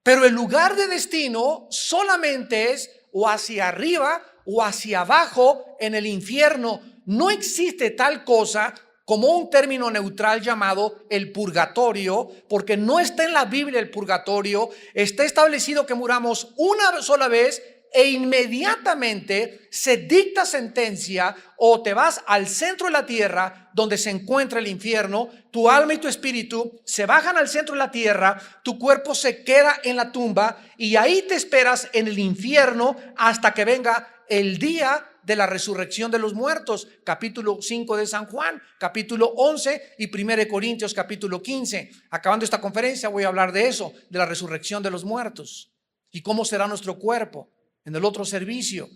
pero el lugar de destino solamente es o hacia arriba o hacia abajo en el infierno. No existe tal cosa como un término neutral llamado el purgatorio, porque no está en la Biblia el purgatorio. Está establecido que muramos una sola vez e inmediatamente se dicta sentencia, o te vas al centro de la tierra donde se encuentra el infierno. Tu alma y tu espíritu se bajan al centro de la tierra, tu cuerpo se queda en la tumba y ahí te esperas en el infierno hasta que venga el día de la resurrección de los muertos. Capítulo 5 de San Juan, capítulo 11 y 1 Corintios capítulo 15. Acabando esta conferencia voy a hablar de eso, de la resurrección de los muertos y cómo será nuestro cuerpo en el otro servicio.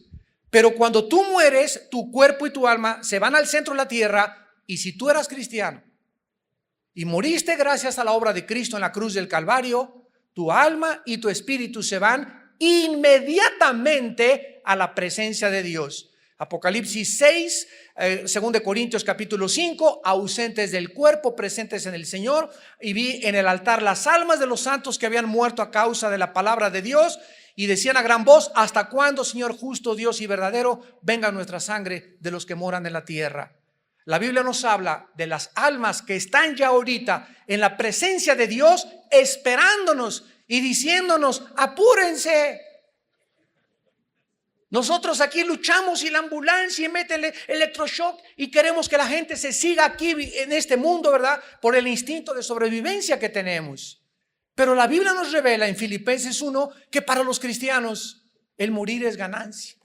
Pero cuando tú mueres, tu cuerpo y tu alma se van al centro de la tierra. Y si tú eras cristiano y moriste gracias a la obra de Cristo en la cruz del Calvario, tu alma y tu espíritu se van inmediatamente a la presencia de Dios. Apocalipsis 6, 2 Corintios capítulo 5, ausentes del cuerpo, presentes en el Señor. Y vi en el altar las almas de los santos que habían muerto a causa de la palabra de Dios, y decían a gran voz: ¿hasta cuándo, Señor justo, Dios y verdadero, venga nuestra sangre de los que moran en la tierra? La Biblia nos habla de las almas que están ya ahorita en la presencia de Dios, esperándonos y diciéndonos: apúrense. Nosotros aquí luchamos y la ambulancia y mete el electroshock y queremos que la gente se siga aquí en este mundo, ¿verdad? Por el instinto de sobrevivencia que tenemos. Pero la Biblia nos revela en Filipenses 1 que para los cristianos el morir es ganancia.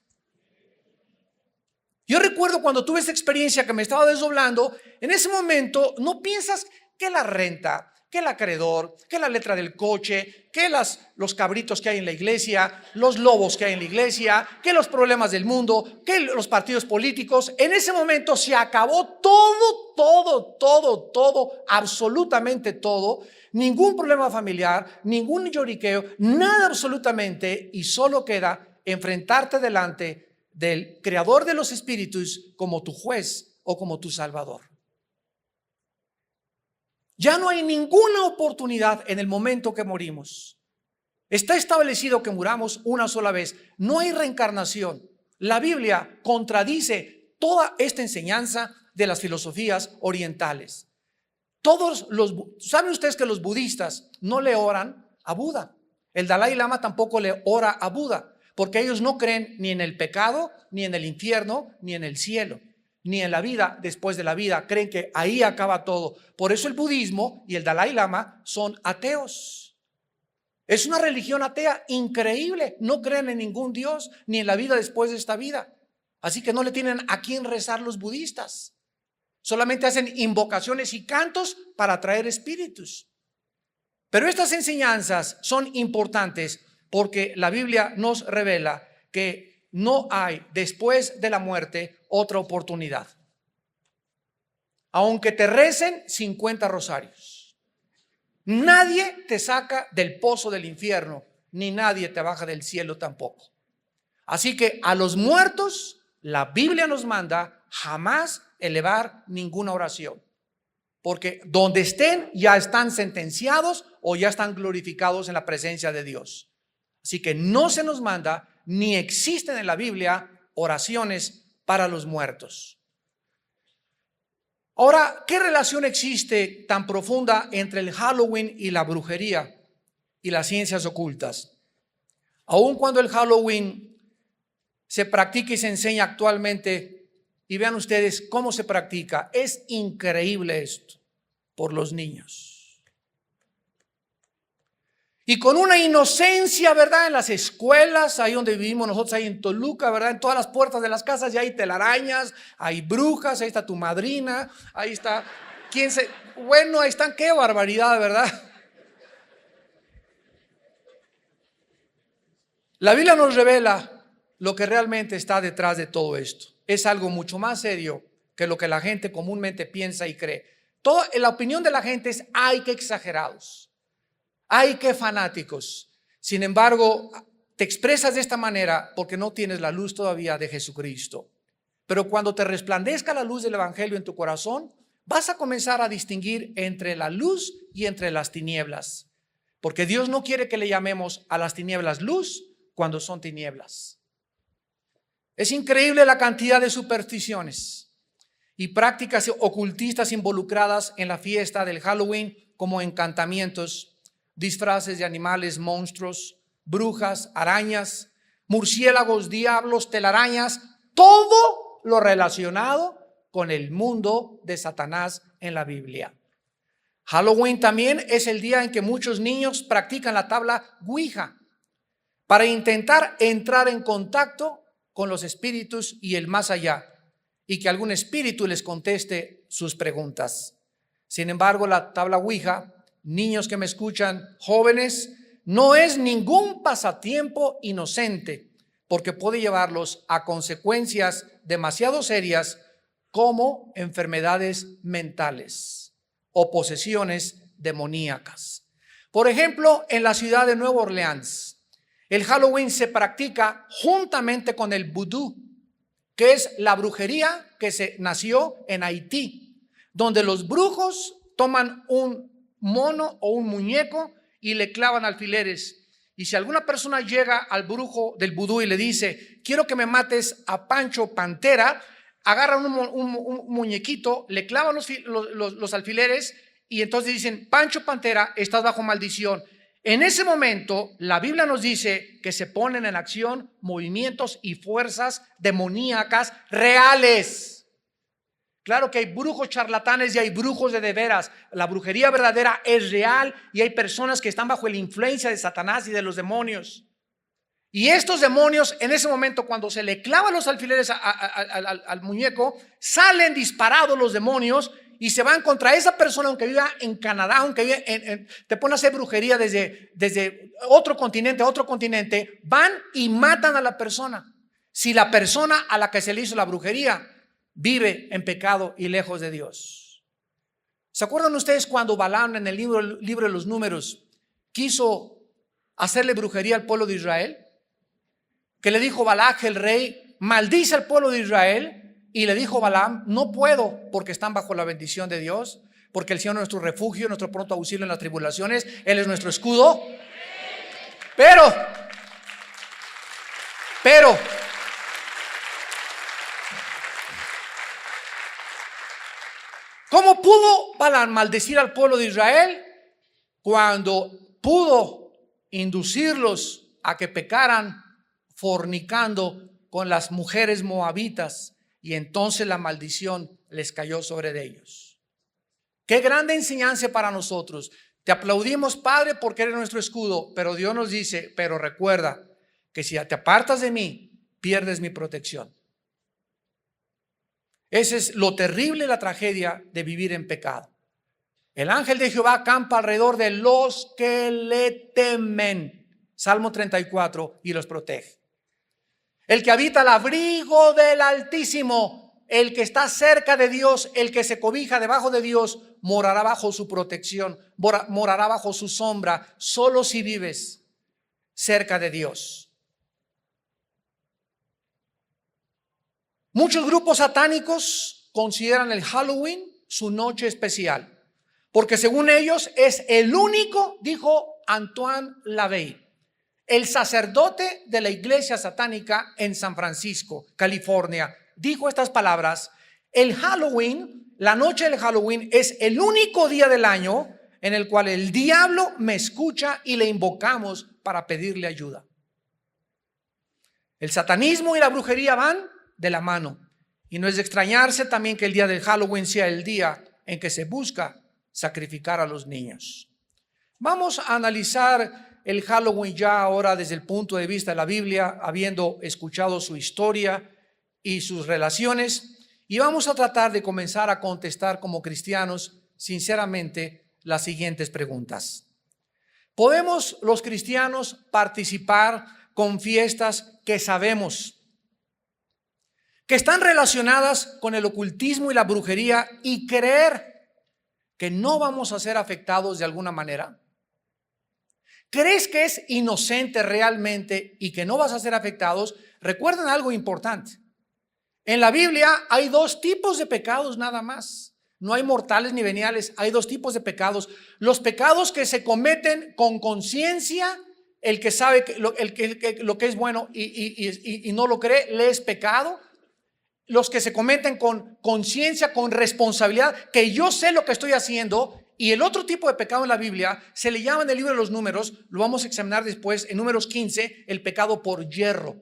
Yo recuerdo cuando tuve esta experiencia que me estaba desdoblando, en ese momento no piensas que la renta, que el acreedor, que la letra del coche, que los cabritos que hay en la iglesia, los lobos que hay en la iglesia, que los problemas del mundo, que los partidos políticos. En ese momento se acabó todo, absolutamente todo. Ningún problema familiar, ningún lloriqueo, nada absolutamente, y solo queda enfrentarte delante del Creador de los espíritus como tu juez o como tu Salvador. Ya no hay ninguna oportunidad en el momento que morimos. Está establecido que muramos una sola vez. No hay reencarnación. La Biblia contradice toda esta enseñanza de las filosofías orientales. ¿Saben ustedes que los budistas no le oran a Buda? El Dalai Lama tampoco le ora a Buda, porque ellos no creen ni en el pecado, ni en el infierno, ni en el cielo, ni en la vida después de la vida. Creen que ahí acaba todo. Por eso el budismo y el Dalai Lama son ateos. Es una religión atea increíble. No creen en ningún Dios, ni en la vida después de esta vida. Así que no le tienen a quién rezar los budistas. Solamente hacen invocaciones y cantos para atraer espíritus. Pero estas enseñanzas son importantes porque la Biblia nos revela que no hay después de la muerte otra oportunidad. Aunque te recen 50 rosarios, nadie te saca del pozo del infierno, ni nadie te baja del cielo tampoco. Así que a los muertos la Biblia nos manda jamás elevar ninguna oración, porque donde estén ya están sentenciados o ya están glorificados en la presencia de Dios. Así que no se nos manda, ni existen en la Biblia oraciones para los muertos. Ahora, ¿qué relación existe tan profunda entre el Halloween y la brujería y las ciencias ocultas? Aun cuando el Halloween se practica y se enseña actualmente, y vean ustedes cómo se practica, es increíble esto, por los niños. Y con una inocencia, ¿verdad? En las escuelas, ahí donde vivimos nosotros, ahí en Toluca, ¿verdad? En todas las puertas de las casas ya hay telarañas, hay brujas, ahí está tu madrina, ahí está, bueno, ahí están, qué barbaridad, ¿verdad? La Biblia nos revela lo que realmente está detrás de todo esto. Es algo mucho más serio que lo que la gente comúnmente piensa y cree. La opinión de la gente es: ay, qué exagerados, ay, qué fanáticos. Sin embargo, te expresas de esta manera porque no tienes la luz todavía de Jesucristo. Pero cuando te resplandezca la luz del Evangelio en tu corazón, vas a comenzar a distinguir entre la luz y entre las tinieblas. Porque Dios no quiere que le llamemos a las tinieblas luz cuando son tinieblas. Es increíble la cantidad de supersticiones y prácticas ocultistas involucradas en la fiesta del Halloween, como encantamientos, disfraces de animales, monstruos, brujas, arañas, murciélagos, diablos, telarañas, todo lo relacionado con el mundo de Satanás en la Biblia. Halloween también es el día en que muchos niños practican la tabla Ouija para intentar entrar en contacto con los espíritus y el más allá, y que algún espíritu les conteste sus preguntas. Sin embargo, la tabla Ouija, niños que me escuchan, jóvenes, no es ningún pasatiempo inocente, porque puede llevarlos a consecuencias demasiado serias como enfermedades mentales o posesiones demoníacas. Por ejemplo, en la ciudad de Nueva Orleans, el Halloween se practica juntamente con el vudú, que es la brujería que se nació en Haití, donde los brujos toman un mono o un muñeco y le clavan alfileres. Y si alguna persona llega al brujo del vudú y le dice, quiero que me mates a Pancho Pantera, agarran un muñequito, le clavan los alfileres y entonces dicen, Pancho Pantera, estás bajo maldición. En ese momento, la Biblia nos dice que se ponen en acción movimientos y fuerzas demoníacas reales. Claro que hay brujos charlatanes y hay brujos de veras. La brujería verdadera es real y hay personas que están bajo la influencia de Satanás y de los demonios. Y estos demonios, en ese momento, cuando se le clavan los alfileres al muñeco, salen disparados los demonios y se van contra esa persona, aunque viva en Canadá, aunque viva te pone a hacer brujería desde otro continente a otro continente, van y matan a la persona. Si la persona a la que se le hizo la brujería vive en pecado y lejos de Dios. ¿Se acuerdan ustedes cuando Balaam en el libro de los Números quiso hacerle brujería al pueblo de Israel? Que le dijo Balac el rey, maldice al pueblo de Israel. Y le dijo Balaam, no puedo porque están bajo la bendición de Dios, porque el Señor es nuestro refugio, nuestro pronto auxilio en las tribulaciones, Él es nuestro escudo. Pero ¿cómo pudo Balaam maldecir al pueblo de Israel? Cuando pudo inducirlos a que pecaran fornicando con las mujeres moabitas, y entonces la maldición les cayó sobre ellos. Qué grande enseñanza para nosotros. Te aplaudimos, Padre, porque eres nuestro escudo, pero Dios nos dice, pero recuerda que si te apartas de mí, pierdes mi protección. Ese es lo terrible, la tragedia de vivir en pecado. El ángel de Jehová acampa alrededor de los que le temen. Salmo 34, y los protege. El que habita al abrigo del Altísimo, el que está cerca de Dios, el que se cobija debajo de Dios, morará bajo su protección, morará bajo su sombra, solo si vives cerca de Dios. Muchos grupos satánicos consideran el Halloween su noche especial, porque según ellos es el único, dijo Antoine Lavey, el sacerdote de la iglesia satánica en San Francisco, California, dijo estas palabras: el Halloween, la noche del Halloween es el único día del año en el cual el diablo me escucha y le invocamos para pedirle ayuda. El satanismo y la brujería van de la mano, y no es de extrañarse también que el día del Halloween sea el día en que se busca sacrificar a los niños. Vamos a analizar el Halloween ya ahora desde el punto de vista de la Biblia, habiendo escuchado su historia y sus relaciones, y vamos a tratar de comenzar a contestar como cristianos sinceramente las siguientes preguntas. ¿Podemos los cristianos participar con fiestas que sabemos que están relacionadas con el ocultismo y la brujería y creer que no vamos a ser afectados de alguna manera? ¿Crees que es inocente realmente y que no vas a ser afectados? Recuerden algo importante. En la Biblia hay dos tipos de pecados nada más. No hay mortales ni veniales. Hay dos tipos de pecados. Los pecados que se cometen con conciencia, el que sabe que lo que es bueno y no lo cree, le es pecado. Los que se cometen con conciencia, con responsabilidad, que yo sé lo que estoy haciendo. Y el otro tipo de pecado en la Biblia se le llama en el libro de los Números, lo vamos a examinar después, en Números 15, el pecado por yerro.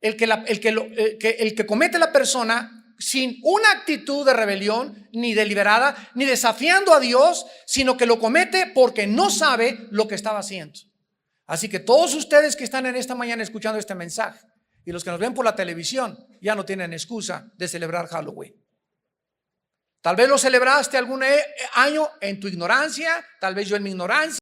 El que comete la persona sin una actitud de rebelión, ni deliberada, ni desafiando a Dios, sino que lo comete porque no sabe lo que estaba haciendo. Así que todos ustedes que están en esta mañana escuchando este mensaje y los que nos ven por la televisión ya no tienen excusa de celebrar Halloween. Tal vez lo celebraste algún año en tu ignorancia, tal vez yo en mi ignorancia.